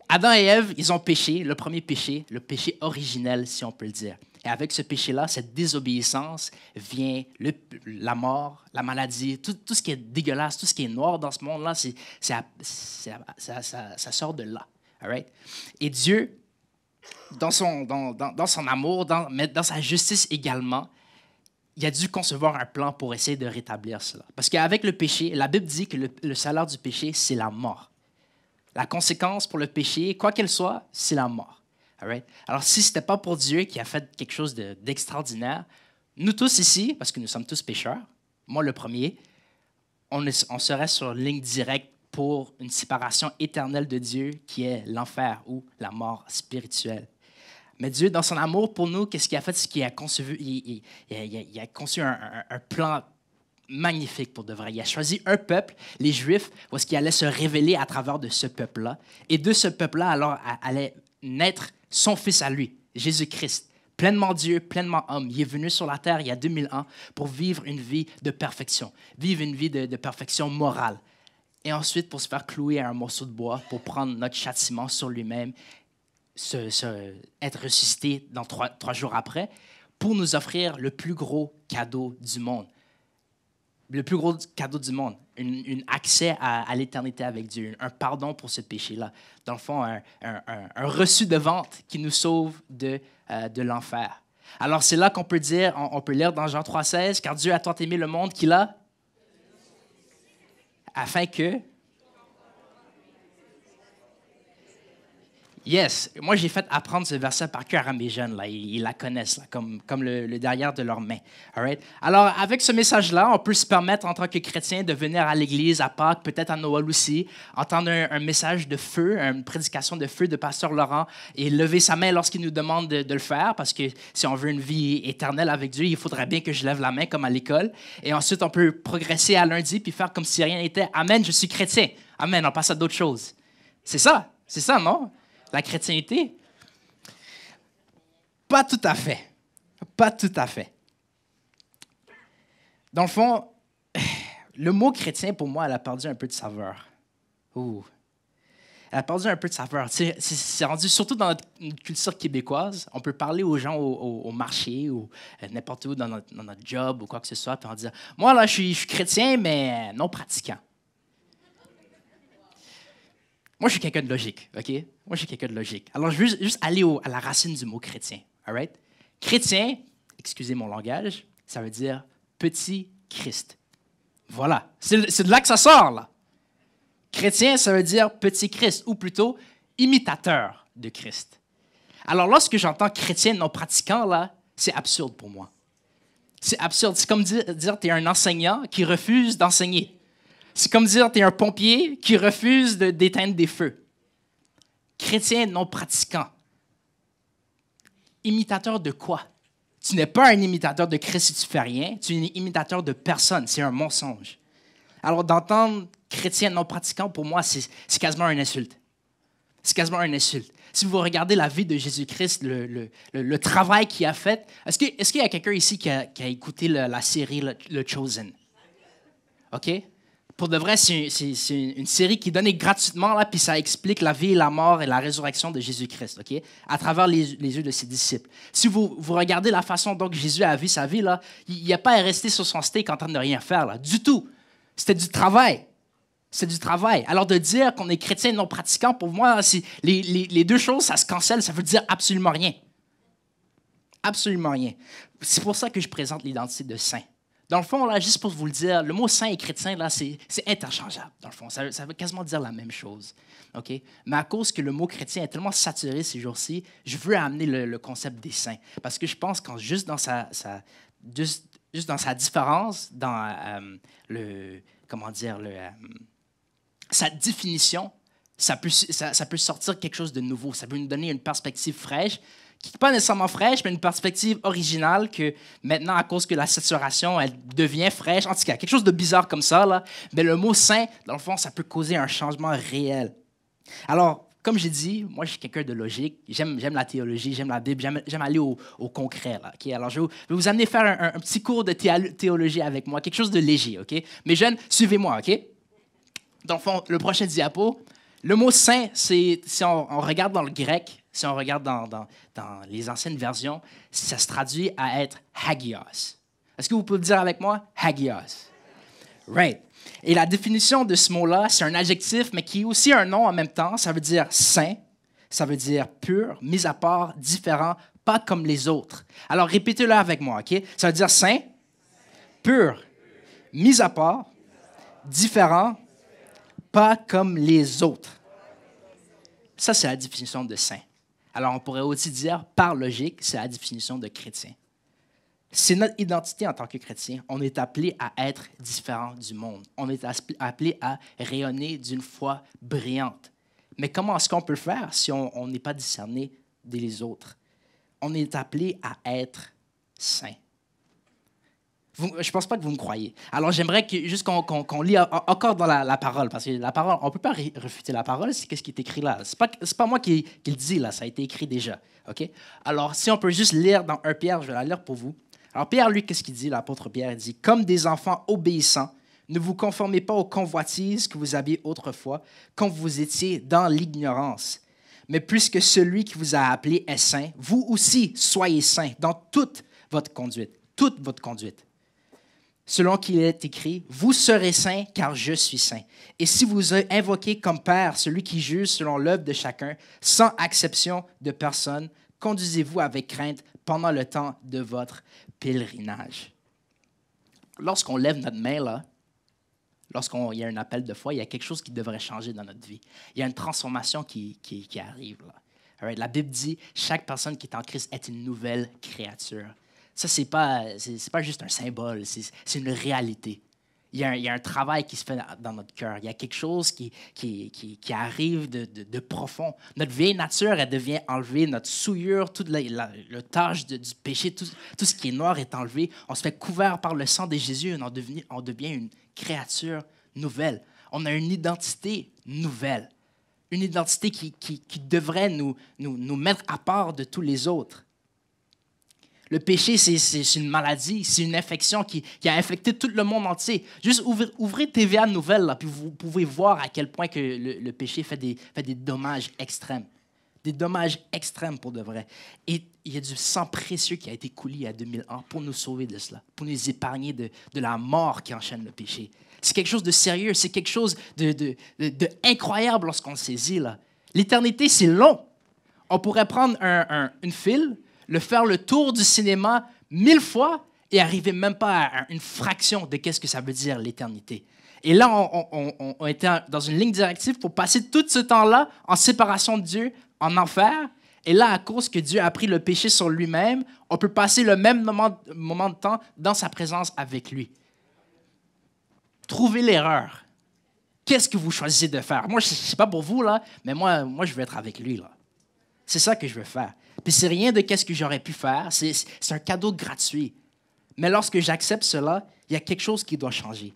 Adam et Ève, ils ont péché, le premier péché, le péché originel, si on peut le dire. Et avec ce péché-là, cette désobéissance, vient la mort, la maladie, tout ce qui est dégueulasse, tout ce qui est noir dans ce monde-là, ça sort de là. All right? Et Dieu, dans son amour, mais dans sa justice également, il a dû concevoir un plan pour essayer de rétablir cela. Parce qu'avec le péché, la Bible dit que le salaire du péché, c'est la mort. La conséquence pour le péché, quoi qu'elle soit, c'est la mort. All right? Alors, si ce n'était pas pour Dieu qui a fait quelque chose d'extraordinaire, nous tous ici, parce que nous sommes tous pécheurs, moi le premier, on serait sur ligne directe pour une séparation éternelle de Dieu qui est l'enfer ou la mort spirituelle. Mais Dieu, dans son amour pour nous, qu'est-ce qu'il a fait? C'est qu'il a conçu, il a conçu un plan magnifique pour de vrai. Il a choisi un peuple, les Juifs, où est-ce qu'il allait se révéler à travers de ce peuple-là. Et de ce peuple-là, alors, allait naître son fils à lui, Jésus-Christ, pleinement Dieu, pleinement homme. Il est venu sur la terre il y a 2000 ans pour vivre une vie de perfection, vivre une vie de perfection morale. Et ensuite, pour se faire clouer à un morceau de bois, pour prendre notre châtiment sur lui-même, être ressuscité dans 3 jours après, pour nous offrir le plus gros cadeau du monde. Le plus gros cadeau du monde, un accès à l'éternité avec Dieu, un pardon pour ce péché-là. Dans le fond, un reçu de vente qui nous sauve de l'enfer. Alors, c'est là qu'on peut dire, on peut lire dans Jean 3,16, « Car Dieu a tant aimé le monde qu'il a, afin que... » Yes. Moi, j'ai fait apprendre ce verset par cœur à mes jeunes. Là. Ils la connaissent, là, comme le derrière de leurs mains. All right? Alors, avec ce message-là, on peut se permettre, en tant que chrétien, de venir à l'église, à Pâques, peut-être à Noël aussi, entendre un message de feu, une prédication de feu de Pasteur Laurent et lever sa main lorsqu'il nous demande de le faire, parce que si on veut une vie éternelle avec Dieu, il faudrait bien que je lève la main comme à l'école. Et ensuite, on peut progresser à lundi puis faire comme si rien n'était. Amen, je suis chrétien. Amen, on passe à d'autres choses. C'est ça, non? La chrétienté? Pas tout à fait. Pas tout à fait. Dans le fond, le mot chrétien, pour moi, elle a perdu un peu de saveur. Ouh. Elle a perdu un peu de saveur. C'est rendu, surtout dans notre culture québécoise, on peut parler aux gens au marché ou n'importe où dans notre job ou quoi que ce soit, puis on dit « Moi, là, je suis chrétien, mais non pratiquant. » Moi, je suis quelqu'un de logique, OK? Moi, je suis quelqu'un de logique. Alors, je veux juste aller à la racine du mot chrétien, all right? Chrétien, excusez mon langage, ça veut dire petit Christ. Voilà. C'est de là que ça sort, là. Chrétien, ça veut dire petit Christ, ou plutôt imitateur de Christ. Alors, lorsque j'entends chrétien non pratiquant, là, c'est absurde pour moi. C'est absurde. C'est comme dire tu es un enseignant qui refuse d'enseigner. C'est comme dire tu es un pompier qui refuse d'éteindre des feux. Chrétien non pratiquant. Imitateur de quoi? Tu n'es pas un imitateur de Christ si tu ne fais rien. Tu es un imitateur de personne. C'est un mensonge. Alors, d'entendre chrétien non pratiquant, pour moi, c'est quasiment une insulte. C'est quasiment une insulte. Si vous regardez la vie de Jésus-Christ, le travail qu'il a fait, est-ce qu'il y a quelqu'un ici qui a écouté la série Le Chosen? OK? Pour de vrai, c'est une série qui est donnée gratuitement, là, puis ça explique la vie, la mort et la résurrection de Jésus-Christ, OK? À travers les yeux de ses disciples. Si vous regardez la façon dont Jésus a vu sa vie, là, il n'a pas à rester sur son steak en train de rien faire, là, du tout. C'était du travail. C'est du travail. Alors, de dire qu'on est chrétien non pratiquant, pour moi, les deux choses, ça se cancelle, ça veut dire absolument rien. Absolument rien. C'est pour ça que je présente l'identité de saint. Dans le fond, là, juste pour vous le dire, le mot saint et chrétien, là, c'est interchangeable, dans le fond. Ça veut quasiment dire la même chose. Okay? Mais à cause que le mot chrétien est tellement saturé ces jours-ci, je veux amener le concept des saints. Parce que je pense qu'en juste dans sa différence, dans sa définition, ça peut sortir quelque chose de nouveau. Ça peut nous donner une perspective fraîche, qui n'est pas nécessairement fraîche, mais une perspective originale que maintenant, à cause que la saturation, elle devient fraîche. En tout cas, quelque chose de bizarre comme ça, là. Mais le mot saint, dans le fond, ça peut causer un changement réel. Alors, comme j'ai dit, moi, je suis quelqu'un de logique. J'aime la théologie, j'aime la Bible, j'aime aller au concret. Là, okay? Alors, je vais vous amener faire un petit cours de théologie avec moi, quelque chose de léger. Okay? Mes jeunes, suivez-moi. OK? Dans le fond, le prochain diapo, le mot saint, si on regarde dans le grec, si on regarde dans les anciennes versions, ça se traduit à être hagios. Est-ce que vous pouvez le dire avec moi? Hagios. Right. Et la définition de ce mot-là, c'est un adjectif, mais qui est aussi un nom en même temps. Ça veut dire saint, ça veut dire pur, mis à part, différent, pas comme les autres. Alors, répétez-le avec moi, OK? Ça veut dire saint, pur, mis à part, différent, pas comme les autres. Ça, c'est la définition de saint. Alors, on pourrait aussi dire, par logique, c'est la définition de chrétien. C'est notre identité en tant que chrétien. On est appelé à être différent du monde. On est appelé à rayonner d'une foi brillante. Mais comment est-ce qu'on peut le faire si on n'est pas discerné des autres? On est appelé à être saint. Je ne pense pas que vous me croyez. Alors, j'aimerais juste qu'on lit encore dans la parole, parce que la parole, on ne peut pas refuter la parole, c'est ce qui est écrit là. Ce n'est pas moi qui le dis, là, ça a été écrit déjà. Okay? Alors, si on peut juste lire dans 1 Pierre, je vais la lire pour vous. Alors, Pierre, lui, qu'est-ce qu'il dit, l'apôtre Pierre? Il dit, « Comme des enfants obéissants, ne vous conformez pas aux convoitises que vous aviez autrefois, quand vous étiez dans l'ignorance. Mais puisque celui qui vous a appelé est saint, vous aussi soyez saints dans toute votre conduite. Toute votre conduite. Selon qu'il est écrit, « Vous serez saints, car je suis saint. Et si vous invoquez comme Père celui qui juge selon l'œuvre de chacun, sans exception de personne, conduisez-vous avec crainte pendant le temps de votre pèlerinage. » Lorsqu'on lève notre main, là, lorsqu'il y a un appel de foi, il y a quelque chose qui devrait changer dans notre vie. Il y a une transformation qui arrive. Là. All right? La Bible dit, chaque personne qui est en Christ est une nouvelle créature. Ça, c'est pas juste un symbole, c'est une réalité. Il y a un travail qui se fait dans notre cœur. Il y a quelque chose qui arrive de profond. Notre vieille nature, elle devient enlevée. Notre souillure, toute le tâche du péché, tout ce qui est noir est enlevé. On se fait couvert par le sang de Jésus et on devient une créature nouvelle. On a une identité nouvelle. Une identité qui devrait nous mettre à part de tous les autres. Le péché, c'est une maladie, c'est une infection qui a infecté tout le monde entier. Juste ouvrez TVA Nouvelles, là, puis vous pouvez voir à quel point que le péché fait des dommages extrêmes. Des dommages extrêmes pour de vrai. Et il y a du sang précieux qui a été coulé il y a 2000 ans pour nous sauver de cela, pour nous épargner de la mort qui enchaîne le péché. C'est quelque chose de sérieux, c'est quelque chose de incroyable lorsqu'on le saisit. Là. L'éternité, c'est long. On pourrait prendre une file, le faire le tour du cinéma 1000 fois et arriver même pas à une fraction de qu'est-ce que ça veut dire l'éternité. Et là, on était dans une ligne directive pour passer tout ce temps-là en séparation de Dieu, en enfer. Et là, à cause que Dieu a pris le péché sur lui-même, on peut passer le même moment de temps dans sa présence avec lui. Trouvez l'erreur. Qu'est-ce que vous choisissez de faire? Moi, je ne sais pas pour vous, là, mais moi, je veux être avec lui. Là. C'est ça que je veux faire. Puis c'est rien de qu'est-ce que j'aurais pu faire. C'est un cadeau gratuit. Mais lorsque j'accepte cela, il y a quelque chose qui doit changer.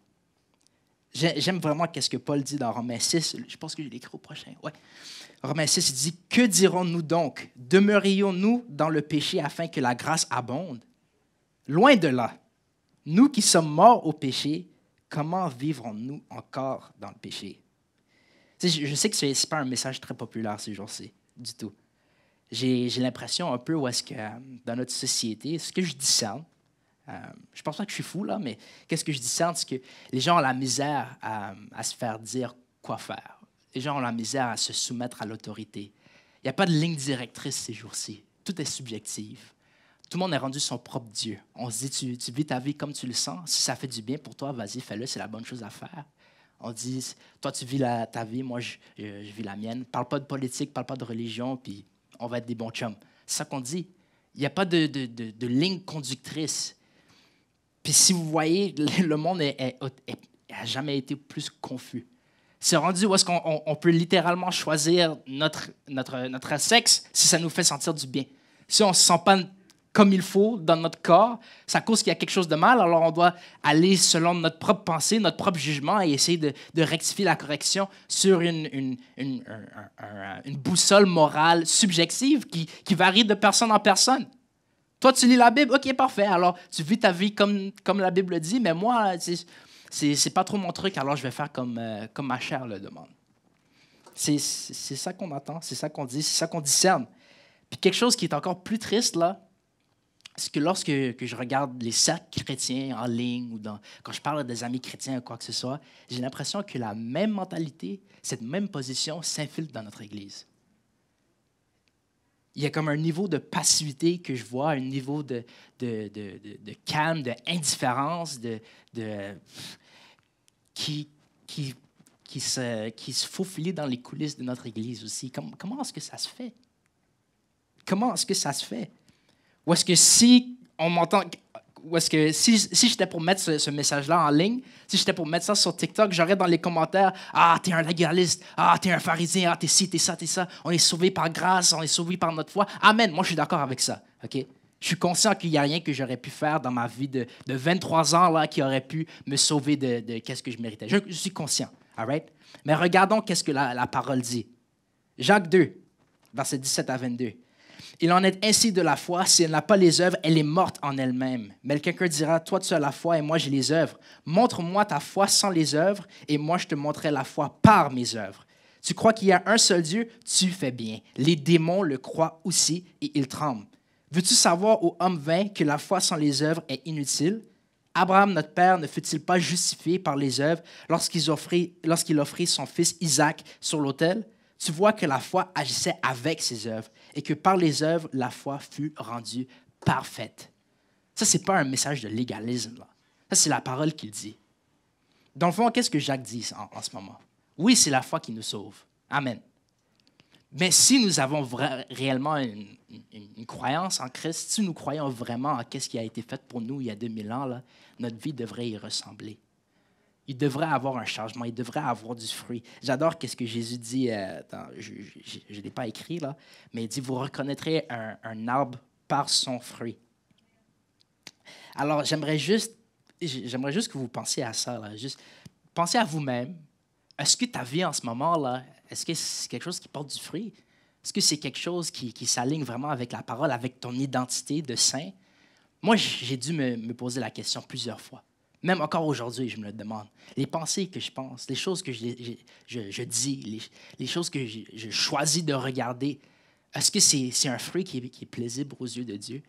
J'aime vraiment qu'est-ce que Paul dit dans Romains 6. Je pense que je l'écris au prochain. Ouais. Romains 6, il dit « Que dirons-nous donc? Demeurions-nous dans le péché afin que la grâce abonde? Loin de là. Nous qui sommes morts au péché, comment vivrons-nous encore dans le péché? » Je sais que ce n'est pas un message très populaire ces jours-ci, du tout. J'ai l'impression un peu où est-ce que dans notre société, ce que je discerne, je pense pas que je suis fou, là, mais qu'est-ce que je discerne, c'est que les gens ont la misère à se faire dire quoi faire. Les gens ont la misère à se soumettre à l'autorité. Il n'y a pas de ligne directrice ces jours-ci. Tout est subjectif. Tout le monde est rendu son propre Dieu. On se dit, tu vis ta vie comme tu le sens. Si ça fait du bien pour toi, vas-y, fais-le, c'est la bonne chose à faire. On dit, toi, tu vis ta vie, moi, je vis la mienne. Parle pas de politique, parle pas de religion, puis on va être des bons chums. C'est ça qu'on dit. Il n'y a pas de ligne conductrice. Puis si vous voyez, le monde n'a jamais été plus confus. C'est rendu où est-ce qu'on peut littéralement choisir notre sexe si ça nous fait sentir du bien. Si on ne se sent pas comme il faut dans notre corps, ça cause qu'il y a quelque chose de mal, alors on doit aller selon notre propre pensée, notre propre jugement et essayer de rectifier la correction sur une boussole morale subjective qui varie de personne en personne. Toi, tu lis la Bible, OK, parfait, alors tu vis ta vie comme la Bible le dit, mais moi, c'est pas trop mon truc, alors je vais faire comme ma chair le demande. C'est ça qu'on attend, c'est ça qu'on dit, c'est ça qu'on discerne. Puis quelque chose qui est encore plus triste, là, c'est que lorsque je regarde les cercles chrétiens en ligne ou quand je parle à des amis chrétiens ou quoi que ce soit, j'ai l'impression que la même mentalité, cette même position s'infiltre dans notre Église. Il y a comme un niveau de passivité que je vois, un niveau de calme, d'indifférence, qui se faufile dans les coulisses de notre Église aussi. Comment est-ce que ça se fait? Comment est-ce que ça se fait? Ou est-ce que si on m'entend... Ou est-ce que si j'étais pour mettre ce message-là en ligne, si j'étais pour mettre ça sur TikTok, j'aurais dans les commentaires « Ah, t'es un légaliste. Ah, t'es un pharisien. Ah, t'es ci, t'es ça, t'es ça. On est sauvé par grâce. On est sauvé par notre foi. » Amen. Moi, je suis d'accord avec ça. OK? Je suis conscient qu'il n'y a rien que j'aurais pu faire dans ma vie de 23 ans là, qui aurait pu me sauver de qu'est-ce que je méritais. Je suis conscient. All right? Mais regardons qu'est-ce que la parole dit. Jacques 2, versets 17 à 22. Il en est ainsi de la foi, si elle n'a pas les œuvres, elle est morte en elle-même. Mais quelqu'un dira, toi tu as la foi et moi j'ai les œuvres. Montre-moi ta foi sans les œuvres et moi je te montrerai la foi par mes œuvres. Tu crois qu'il y a un seul Dieu, tu fais bien. Les démons le croient aussi et ils tremblent. Veux-tu savoir, ô homme vain, que la foi sans les œuvres est inutile? Abraham, notre père, ne fut-il pas justifié par les œuvres lorsqu'il offrit son fils Isaac sur l'autel? Tu vois que la foi agissait avec ses œuvres et que par les œuvres, la foi fut rendue parfaite. Ça, ce n'est pas un message de légalisme. Là. Ça, c'est la parole qu'il dit. Dans le fond, qu'est-ce que Jacques dit en ce moment? Oui, c'est la foi qui nous sauve. Amen. Mais si nous avons réellement une croyance en Christ, si nous croyons vraiment en ce qui a été fait pour nous il y a 2000 ans, là, notre vie devrait y ressembler. Il devrait avoir un changement, il devrait avoir du fruit. J'adore ce que Jésus dit, je ne l'ai pas écrit, là, mais il dit, vous reconnaîtrez un arbre par son fruit. Alors, j'aimerais juste que vous pensiez à ça, là. Juste, pensez à vous-même. Est-ce que ta vie en ce moment, là, est-ce que c'est quelque chose qui porte du fruit? Est-ce que c'est quelque chose qui s'aligne vraiment avec la parole, avec ton identité de saint? Moi, j'ai dû me poser la question plusieurs fois. Même encore aujourd'hui, je me le demande. Les pensées que je pense, les choses que je dis, les choses que je choisis de regarder, est-ce que c'est un fruit qui est plaisible aux yeux de Dieu?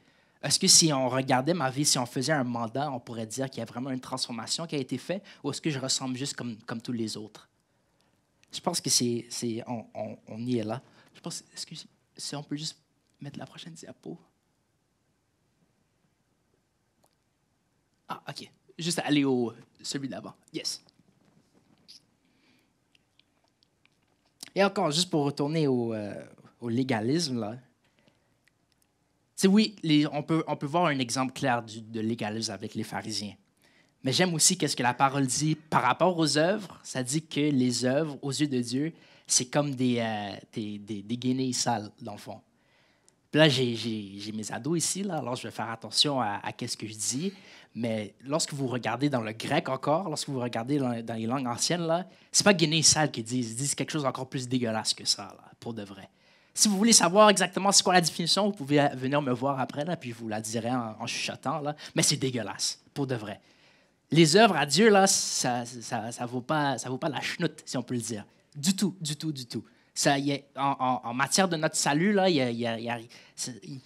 Est-ce que si on regardait ma vie, si on faisait un mandat, on pourrait dire qu'il y a vraiment une transformation qui a été faite, ou est-ce que je ressemble juste comme tous les autres? Je pense que on y est là. Je pense, est-ce que si on peut juste mettre la prochaine diapo? Ah, OK. Juste aller celui d'avant. Yes. Et encore, juste pour retourner au légalisme, là. Oui, on peut voir un exemple clair de légalisme avec les pharisiens. Mais j'aime aussi ce que la parole dit par rapport aux œuvres. Ça dit que les œuvres, aux yeux de Dieu, c'est comme des guenilles sales, dans le fond. Puis là, j'ai mes ados ici, là, alors je vais faire attention à ce que je dis. Mais lorsque vous regardez dans le grec encore, lorsque vous regardez dans les langues anciennes, là, c'est pas guenilles sales qu'ils disent. Ils disent quelque chose d'encore plus dégueulasse que ça, là, pour de vrai. Si vous voulez savoir exactement c'est quoi la définition, vous pouvez venir me voir après, là, puis je vous la dirai en chuchotant. Là. Mais c'est dégueulasse, pour de vrai. Les œuvres à Dieu, là, ça vaut pas la chenoute, si on peut le dire. Du tout, du tout, du tout. Ça, en matière de notre salut, là, il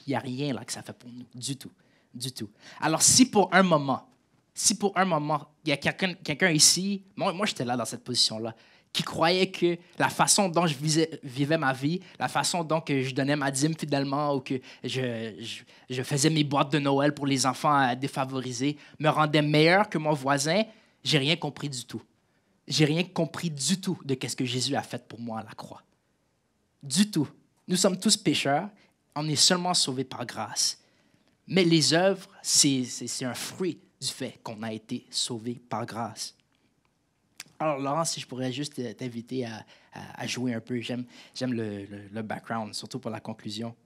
y a rien là, que ça fait pour nous. Du tout. Du tout. Alors, si pour un moment, il y a quelqu'un ici, moi j'étais là dans cette position-là, qui croyait que la façon dont je vivais ma vie, la façon dont que je donnais ma dîme fidèlement ou que je faisais mes boîtes de Noël pour les enfants défavorisés me rendait meilleur que mon voisin, j'ai rien compris du tout. J'ai rien compris du tout de ce que Jésus a fait pour moi à la croix. Du tout. Nous sommes tous pécheurs, on est seulement sauvés par grâce. Mais les œuvres, c'est un fruit du fait qu'on a été sauvés par grâce. Alors, Laurent, si je pourrais juste t'inviter à jouer un peu. J'aime le background, surtout pour la conclusion.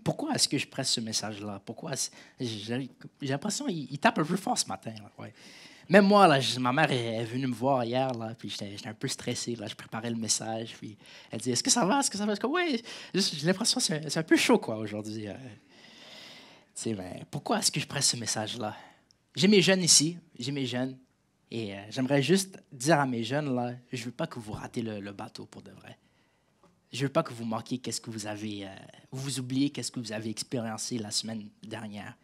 Pourquoi est-ce que je presse ce message-là? Pourquoi j'ai l'impression qu'il tape un peu fort ce matin. Là, ouais. Même moi, là, ma mère est venue me voir hier, là, puis j'étais un peu stressé. Là, je préparais le message, puis elle dit « Est-ce que ça va? Est-ce que ça va? » Oui, j'ai l'impression que c'est un peu chaud quoi, aujourd'hui. Ben, pourquoi est-ce que je presse ce message-là? J'ai mes jeunes ici, et j'aimerais juste dire à mes jeunes, là, je ne veux pas que vous ratez le bateau pour de vrai. Je ne veux pas que vous manquiez qu'est-ce que vous avez... vous oubliez qu'est-ce que vous avez expériencé la semaine dernière.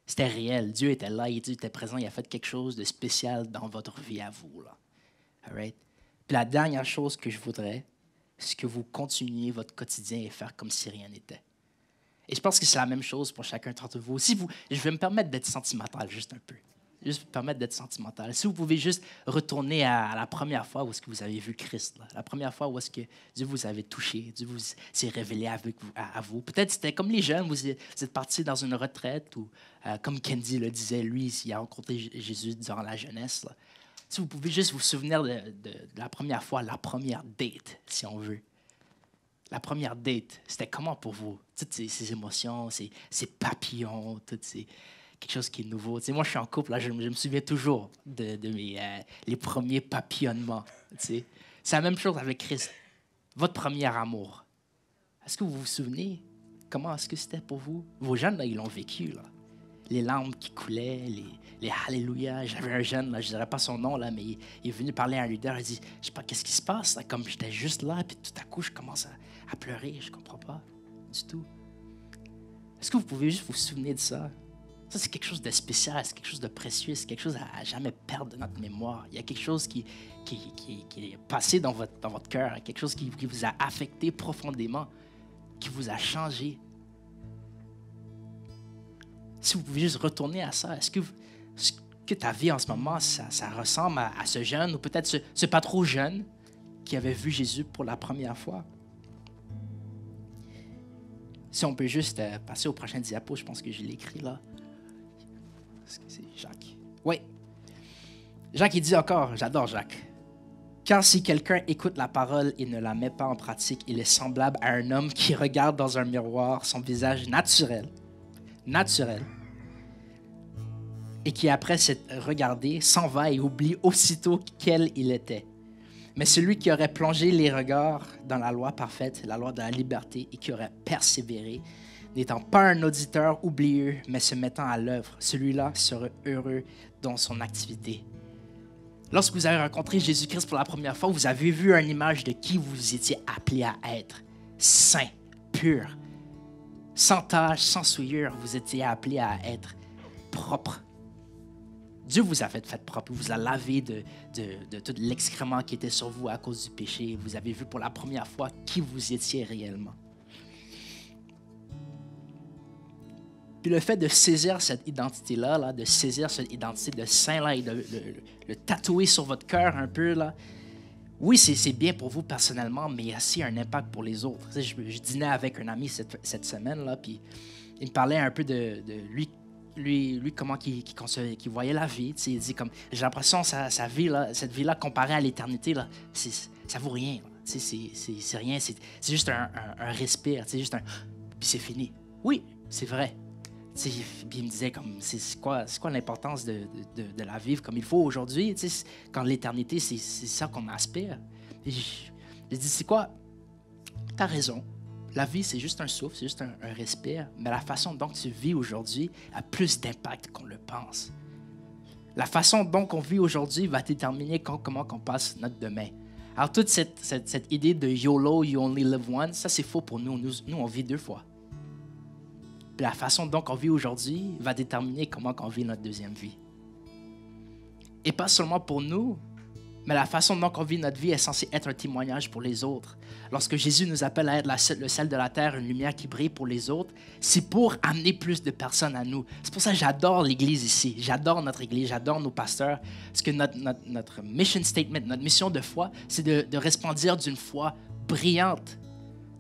C'était réel. Dieu était là, Dieu était présent, il a fait quelque chose de spécial dans votre vie à vous. Là. All right? Puis la dernière chose que je voudrais, c'est que vous continuiez votre quotidien et faire comme si rien n'était. Et je pense que c'est la même chose pour chacun d'entre vous. Je vais me permettre d'être sentimental juste un peu. Juste me permettre d'être sentimental. Si vous pouvez juste retourner à la première fois où est-ce que vous avez vu Christ, là, la première fois où est-ce que Dieu vous avait touché, Dieu vous s'est révélé à vous. Peut-être c'était comme les jeunes, vous êtes partis dans une retraite ou comme Candy le disait, lui, il a rencontré Jésus durant la jeunesse. Là. Si vous pouvez juste vous souvenir de la première fois, la première date, si on veut. La première date, c'était comment pour vous? Toutes ces émotions, ces papillons, toutes ces... quelque chose qui est nouveau. Tu sais, moi, je suis en couple, là, je me souviens toujours de les premiers papillonnements. Tu sais. C'est la même chose avec Christ. Votre premier amour. Est-ce que vous vous souvenez? Comment est-ce que c'était pour vous? Vos jeunes, là, ils l'ont vécu. Là. Les larmes qui coulaient, les Alléluia. J'avais un jeune, là, je ne dirais pas son nom, là, mais il est venu parler à un leader. Il dit, je ne sais pas qu'est-ce qui se passe. Là, comme j'étais juste là, puis tout à coup, je commence à pleurer. Je ne comprends pas du tout. Est-ce que vous pouvez juste vous souvenir de ça? Ça, c'est quelque chose de spécial, c'est quelque chose de précieux, c'est quelque chose à jamais perdre de notre mémoire. Il y a quelque chose qui est passé dans votre cœur, quelque chose qui vous a affecté profondément, qui vous a changé. Si vous pouvez juste retourner à ça, est-ce que ta vie en ce moment, ça ressemble à ce jeune, ou peut-être ce pas trop jeune, qui avait vu Jésus pour la première fois? Si on peut juste passer au prochain diapo, je pense que je l'ai écrit là. Est-ce que c'est Jacques? Oui. Jacques, il dit encore, j'adore Jacques. Car si quelqu'un écoute la parole et ne la met pas en pratique, il est semblable à un homme qui regarde dans un miroir son visage naturel, et qui, après s'être regardé, s'en va et oublie aussitôt quel il était. Mais celui qui aurait plongé les regards dans la loi parfaite, la loi de la liberté, et qui aurait persévéré, n'étant pas un auditeur oublieux, mais se mettant à l'œuvre, celui-là sera heureux dans son activité. Lorsque vous avez rencontré Jésus-Christ pour la première fois, vous avez vu une image de qui vous étiez appelé à être. Saint, pur, sans tache, sans souillure, vous étiez appelé à être propre. Dieu vous a fait propre, il vous a lavé de tout l'excrément qui était sur vous à cause du péché. Vous avez vu pour la première fois qui vous étiez réellement. Puis le fait de saisir cette identité-là, de saisir cette identité de saint-là et de le tatouer sur votre cœur un peu, là, oui, c'est bien pour vous personnellement, mais il y a aussi un impact pour les autres. Tu sais, je dînais avec un ami cette semaine, là, puis il me parlait un peu de lui comment il voyait la vie. Tu sais, il dit comme, j'ai l'impression que sa vie, là, cette vie-là, comparée à l'éternité, là, ça vaut rien. Tu sais, c'est rien, c'est juste un respire, c'est juste puis c'est fini. Oui, c'est vrai. Puis il me disait comme c'est quoi l'importance de la vivre comme il faut aujourd'hui, quand l'éternité, c'est ça qu'on aspire. J'ai dit, c'est quoi? T'as raison. La vie, c'est juste un souffle, c'est juste un respire, mais la façon dont tu vis aujourd'hui a plus d'impact qu'on le pense. La façon dont on vit aujourd'hui va déterminer comment on passe notre demain. Alors toute cette idée de YOLO, you only live once, ça c'est faux pour nous. Nous, on vit 2 fois. Puis la façon dont on vit aujourd'hui va déterminer comment on vit notre deuxième vie. Et pas seulement pour nous, mais la façon dont on vit notre vie est censée être un témoignage pour les autres. Lorsque Jésus nous appelle à être le sel de la terre, une lumière qui brille pour les autres, c'est pour amener plus de personnes à nous. C'est pour ça que j'adore l'Église ici. J'adore notre Église, j'adore nos pasteurs. Parce que notre mission statement, notre mission de foi, c'est de resplendir d'une foi brillante,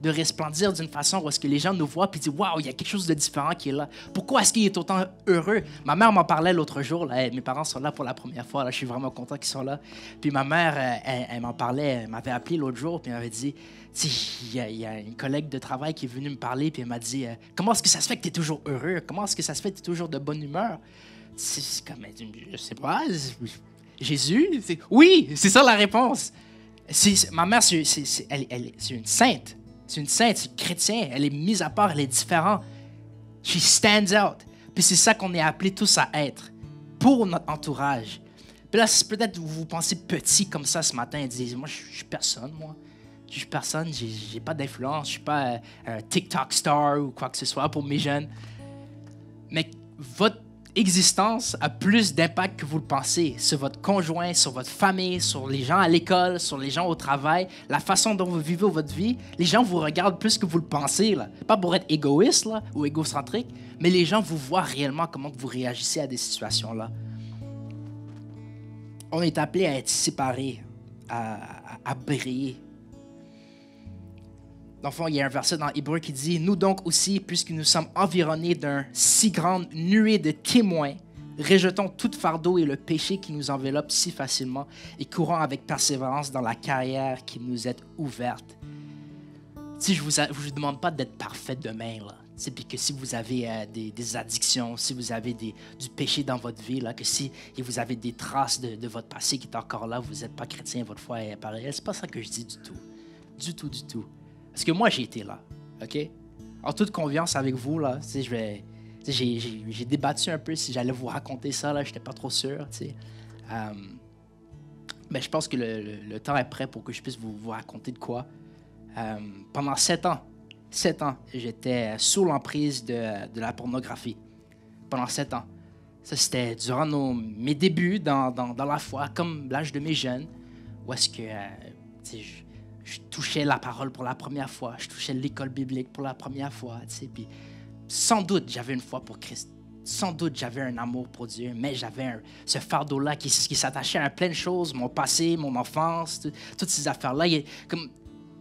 de resplendir d'une façon où est-ce que les gens nous voient et disent « Wow, il y a quelque chose de différent qui est là. Pourquoi est-ce qu'il est autant heureux? » Ma mère m'en parlait l'autre jour. Là, mes parents sont là pour la première fois. Là, je suis vraiment content qu'ils soient là. Puis ma mère, elle m'en parlait. Elle m'avait appelé l'autre jour puis elle m'avait dit « Il y a une collègue de travail qui est venue me parler puis elle m'a dit « Comment est-ce que ça se fait que tu es toujours heureux? Comment est-ce que ça se fait que tu es toujours de bonne humeur? » C'est comme, je sais pas. Jésus? Oui, c'est ça la réponse. Ma mère, c'est une sainte. C'est une sainte, c'est une chrétienne. Elle est mise à part, elle est différente. She stands out. Puis c'est ça qu'on est appelés tous à être pour notre entourage. Puis là, peut-être vous pensez petit comme ça ce matin et dites, moi, je suis personne, moi. Je suis personne, j'ai pas d'influence, je suis pas un TikTok star ou quoi que ce soit pour mes jeunes. Mais votre existence a plus d'impact que vous le pensez sur votre conjoint, sur votre famille, sur les gens à l'école, sur les gens au travail, la façon dont vous vivez votre vie. Les gens vous regardent plus que vous le pensez, là. Pas pour être égoïste là, ou égocentrique, mais les gens vous voient réellement comment vous réagissez à des situations-là. On est appelé à être séparés, à briller. Dans le fond, il y a un verset dans Hébreux qui dit « Nous donc aussi, puisque nous sommes environnés d'une si grande nuée de témoins, rejetons tout fardeau et le péché qui nous enveloppe si facilement et courons avec persévérance dans la carrière qui nous est ouverte. » Si je vous demande pas d'être parfait demain, là. Puis que si vous avez des addictions, si vous avez du péché dans votre vie, là, que si vous avez des traces de votre passé qui est encore là, vous n'êtes pas chrétien, votre foi est pareille. C'est pas ça que je dis du tout. Du tout, du tout. Parce que moi, j'ai été là, OK? En toute confiance avec vous, là, j'ai débattu un peu si j'allais vous raconter ça, là, j'étais pas trop sûr, tu sais. Mais je pense que le temps est prêt pour que je puisse vous raconter de quoi. Pendant 7 ans, j'étais sous l'emprise de la pornographie. Pendant 7 ans. Ça, c'était durant mes débuts dans la foi, comme l'âge de mes jeunes, où est-ce que, je touchais la parole pour la première fois, je touchais l'école biblique pour la première fois, tu sais, puis sans doute, j'avais une foi pour Christ sans doute, j'avais un amour pour Dieu, mais j'avais ce fardeau-là qui s'attachait à plein de choses, mon passé, mon enfance, toutes ces affaires-là. Comme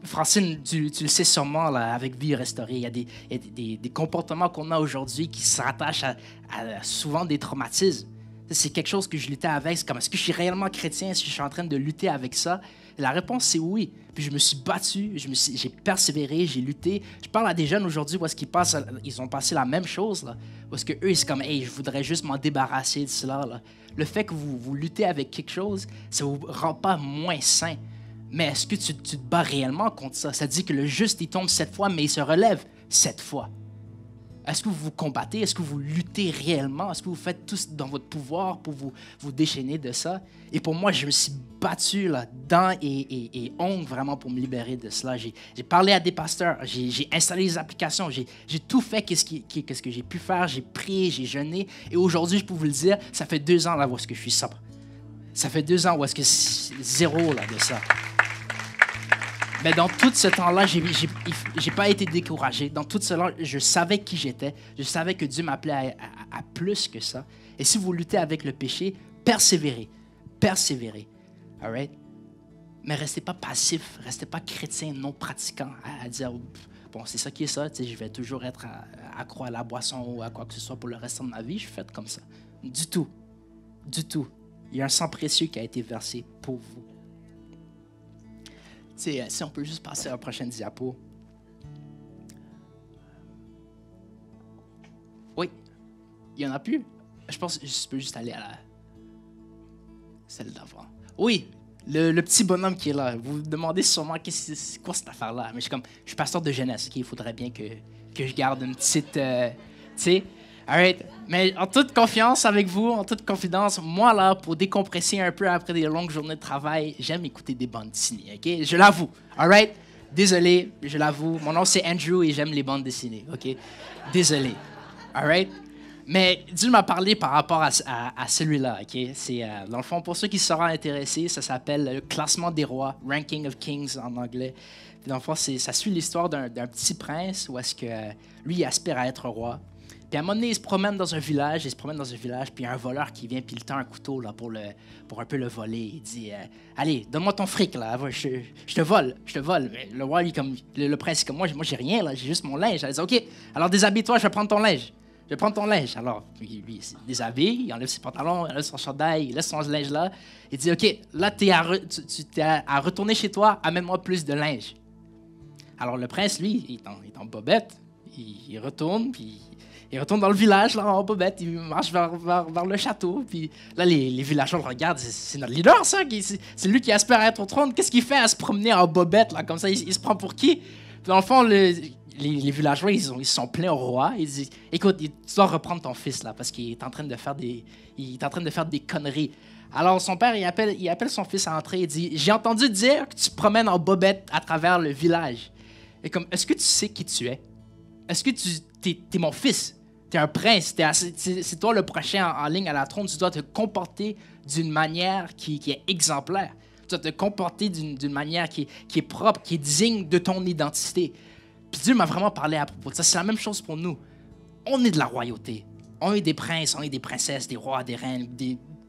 Francine, tu le sais sûrement, là, avec Vie restaurée, il y a des comportements qu'on a aujourd'hui qui se rattachent à souvent des traumatismes. C'est quelque chose que je luttais avec. C'est comme, est-ce que je suis réellement chrétien? Est-ce que je suis en train de lutter avec ça? Et la réponse, c'est oui. Puis je me suis battu, j'ai persévéré, j'ai lutté. Je parle à des jeunes aujourd'hui où est-ce ils ont passé la même chose, là. Où est-ce qu'eux, c'est comme, hey, je voudrais juste m'en débarrasser de cela, là. Le fait que vous luttez avec quelque chose, ça ne vous rend pas moins sain. Mais est-ce que tu te bats réellement contre ça? Ça dit que le juste, il tombe 7 fois, mais il se relève 7 fois. Est-ce que vous vous combattez? Est-ce que vous luttez réellement? Est-ce que vous faites tout dans votre pouvoir pour vous déchaîner de ça? Et pour moi, je me suis battu là, dents et ongles vraiment pour me libérer de cela. J'ai parlé à des pasteurs, j'ai installé les applications, j'ai tout fait qu'est-ce que j'ai pu faire. J'ai prié, j'ai jeûné. Et aujourd'hui, je peux vous le dire, ça fait 2 ans là où est-ce que je suis sobre. Ça fait 2 ans où est-ce que c'est 0 là, de ça. Mais dans tout ce temps-là, j'ai pas été découragé. Dans tout cela, je savais qui j'étais. Je savais que Dieu m'appelait à plus que ça. Et si vous luttez avec le péché, persévérez. Persévérez. All right? Mais restez pas passif. Restez pas chrétien non pratiquant à dire, bon, c'est ça qui est ça. Tu sais, je vais toujours être accro à la boisson ou à quoi que ce soit pour le restant de ma vie. Je fais comme ça. Du tout. Du tout. Il y a un sang précieux qui a été versé pour vous. Si on peut juste passer à la prochaine diapo. Oui, il n'y en a plus. Je pense que je peux juste aller à celle d'avant. Oui, le petit bonhomme qui est là. Vous vous demandez sûrement c'est quoi cette affaire-là. Mais je suis pasteur de jeunesse. Il faudrait bien que je garde une petite... tu sais, all right. Mais en toute confiance avec vous, en toute confidence, moi, là, pour décompresser un peu après des longues journées de travail, j'aime écouter des bandes dessinées, OK? Je l'avoue, all right? Désolé, je l'avoue. Mon nom, c'est Andrew et j'aime les bandes dessinées, OK? Désolé, all right? Mais Dieu m'a parlé par rapport à celui-là, OK? C'est, dans le fond, pour ceux qui seront intéressés, ça s'appelle le classement des rois, Ranking of Kings en anglais. Puis dans le fond, ça suit l'histoire d'un petit prince où est-ce que lui, il aspire à être roi. Puis à un moment donné, il se promène dans un village, puis il y a un voleur qui vient, puis il tend un couteau là, pour un peu le voler. Il dit allez, donne-moi ton fric, là, je te vole. Mais le roi, le prince, comme moi j'ai rien, là, j'ai juste mon linge. Il dit ok, alors déshabille-toi, je vais prendre ton linge. Alors, lui, il se déshabille, il enlève ses pantalons, il enlève son chandail, il laisse son linge là. Il dit ok, là, tu t'es à retourner chez toi, amène-moi plus de linge. Alors le prince, lui, il est en bobette, il retourne, puis. Il retourne dans le village, là, en bobette, il marche vers le château, puis là, les villageois le regardent, c'est notre leader, ça, c'est lui qui aspire à être au trône, qu'est-ce qu'il fait à se promener en bobette, là, comme ça, il se prend pour qui? Puis dans le fond, les villageois, ils se sont plaints au roi, ils disent, écoute, tu dois reprendre ton fils, là, parce qu'il est en train de faire des conneries. Alors, son père, il appelle son fils à entrer, il dit, j'ai entendu dire que tu te promènes en bobette à travers le village. Et comme, est-ce que tu sais qui tu es? Est-ce que t'es mon fils? T'es un prince, c'est toi le prochain en ligne à la trône. Tu dois te comporter d'une manière qui est exemplaire. Tu dois te comporter d'une manière qui est propre, qui est digne de ton identité. Puis Dieu m'a vraiment parlé à propos de ça. C'est la même chose pour nous. On est de la royauté. On est des princes, on est des princesses, des rois, des reines,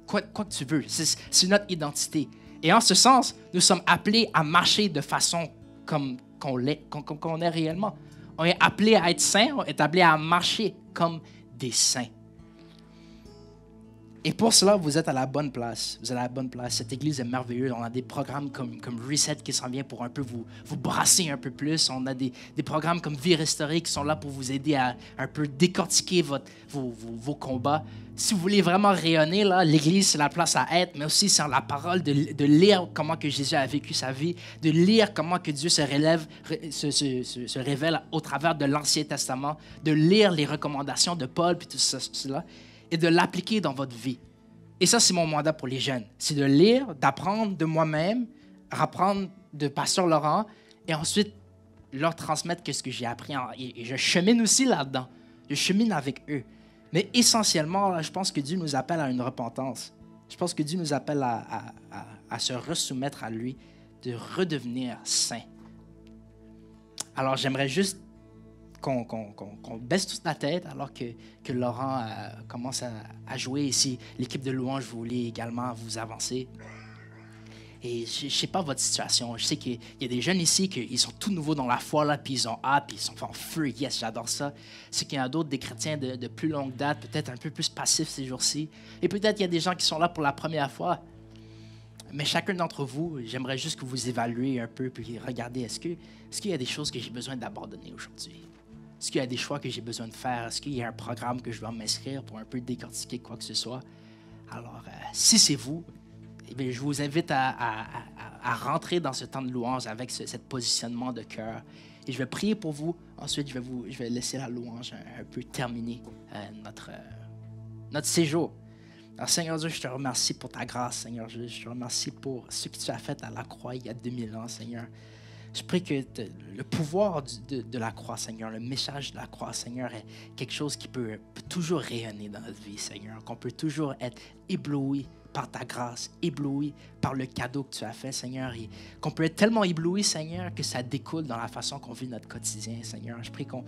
quoi que tu veux. C'est notre identité. Et en ce sens, nous sommes appelés à marcher de façon comme qu'on est réellement. On est appelé à être saints, on est appelé à marcher comme des saints. Et pour cela, vous êtes à la bonne place. Vous êtes à la bonne place. Cette église est merveilleuse. On a des programmes comme Reset qui s'en vient pour un peu vous brasser un peu plus. On a des programmes comme Vie restaurée qui sont là pour vous aider à un peu décortiquer vos combats. Si vous voulez vraiment rayonner, là, l'église, c'est la place à être, mais aussi c'est la parole de lire comment que Jésus a vécu sa vie, de lire comment que Dieu se révèle au travers de l'Ancien Testament, de lire les recommandations de Paul puis tout cela, et de l'appliquer dans votre vie. Et ça, c'est mon mandat pour les jeunes. C'est de lire, d'apprendre de moi-même, apprendre de Pasteur Laurent, et ensuite leur transmettre ce que j'ai appris. Et je chemine aussi là-dedans. Je chemine avec eux. Mais essentiellement, là, je pense que Dieu nous appelle à une repentance. Je pense que Dieu nous appelle à se resoumettre à lui, de redevenir saint. Alors, j'aimerais juste qu'on baisse toute la tête alors que Laurent commence à jouer. Et si l'équipe de louange voulait également vous avancer. Et je ne sais pas votre situation. Je sais qu'il y a des jeunes ici qui sont tout nouveaux dans la foi, là, puis ils ont hâte, puis ils sont en feu. Yes, j'adore ça. C'est qu'il y en a d'autres, des chrétiens de plus longue date, peut-être un peu plus passifs ces jours-ci. Et peut-être qu'il y a des gens qui sont là pour la première fois. Mais chacun d'entre vous, j'aimerais juste que vous évaluez un peu, puis regardez, est-ce qu'il y a des choses que j'ai besoin d'abandonner aujourd'hui? Est-ce qu'il y a des choix que j'ai besoin de faire? Est-ce qu'il y a un programme que je dois m'inscrire pour un peu décortiquer quoi que ce soit? Alors, si c'est vous, eh bien, je vous invite à rentrer dans ce temps de louange avec ce positionnement de cœur. Et je vais prier pour vous. Ensuite, je vais laisser la louange un peu terminer notre séjour. Alors, Seigneur Dieu, je te remercie pour ta grâce, Seigneur. Je te remercie pour ce que tu as fait à la croix il y a 2000 ans, Seigneur. Je prie que le pouvoir de la croix, Seigneur, le message de la croix, Seigneur, est quelque chose qui peut toujours rayonner dans notre vie, Seigneur. Qu'on peut toujours être ébloui par ta grâce, ébloui par le cadeau que tu as fait, Seigneur, et qu'on peut être tellement ébloui, Seigneur, que ça découle dans la façon qu'on vit notre quotidien, Seigneur. Je prie qu'on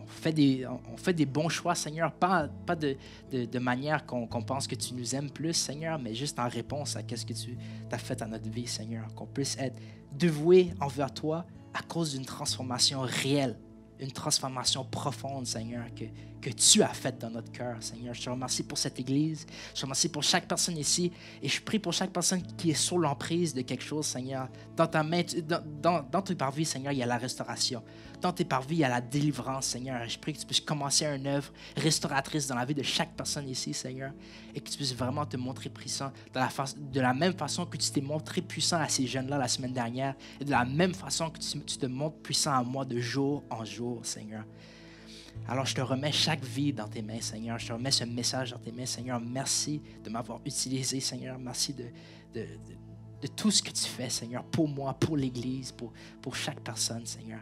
fait des bons choix, Seigneur, pas de manière qu'on pense que tu nous aimes plus, Seigneur, mais juste en réponse à ce que tu as fait à notre vie, Seigneur. Qu'on puisse être dévoué envers toi à cause d'une transformation réelle, une transformation profonde, Seigneur, que tu as faite dans notre cœur, Seigneur. Je te remercie pour cette Église. Je te remercie pour chaque personne ici. Et je prie pour chaque personne qui est sous l'emprise de quelque chose, Seigneur. Dans ta main, dans tes parvis, Seigneur, il y a la restauration. Dans tes parvis, il y a la délivrance, Seigneur. Et je prie que tu puisses commencer une œuvre restauratrice dans la vie de chaque personne ici, Seigneur. Et que tu puisses vraiment te montrer puissant de la même façon que tu t'es montré puissant à ces jeunes-là la semaine dernière. Et de la même façon que tu te montres puissant à moi de jour en jour, Seigneur. Alors, je te remets chaque vie dans tes mains, Seigneur. Je te remets ce message dans tes mains, Seigneur. Merci de m'avoir utilisé, Seigneur. Merci de tout ce que tu fais, Seigneur, pour moi, pour l'Église, pour chaque personne, Seigneur.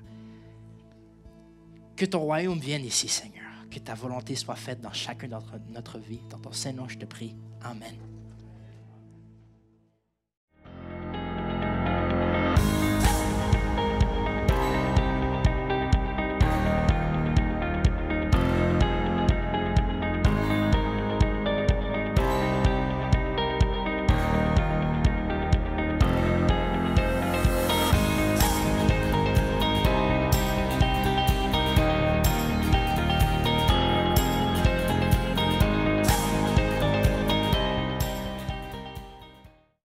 Que ton royaume vienne ici, Seigneur. Que ta volonté soit faite dans chacun de notre vie. Dans ton Saint-Nom, je te prie. Amen.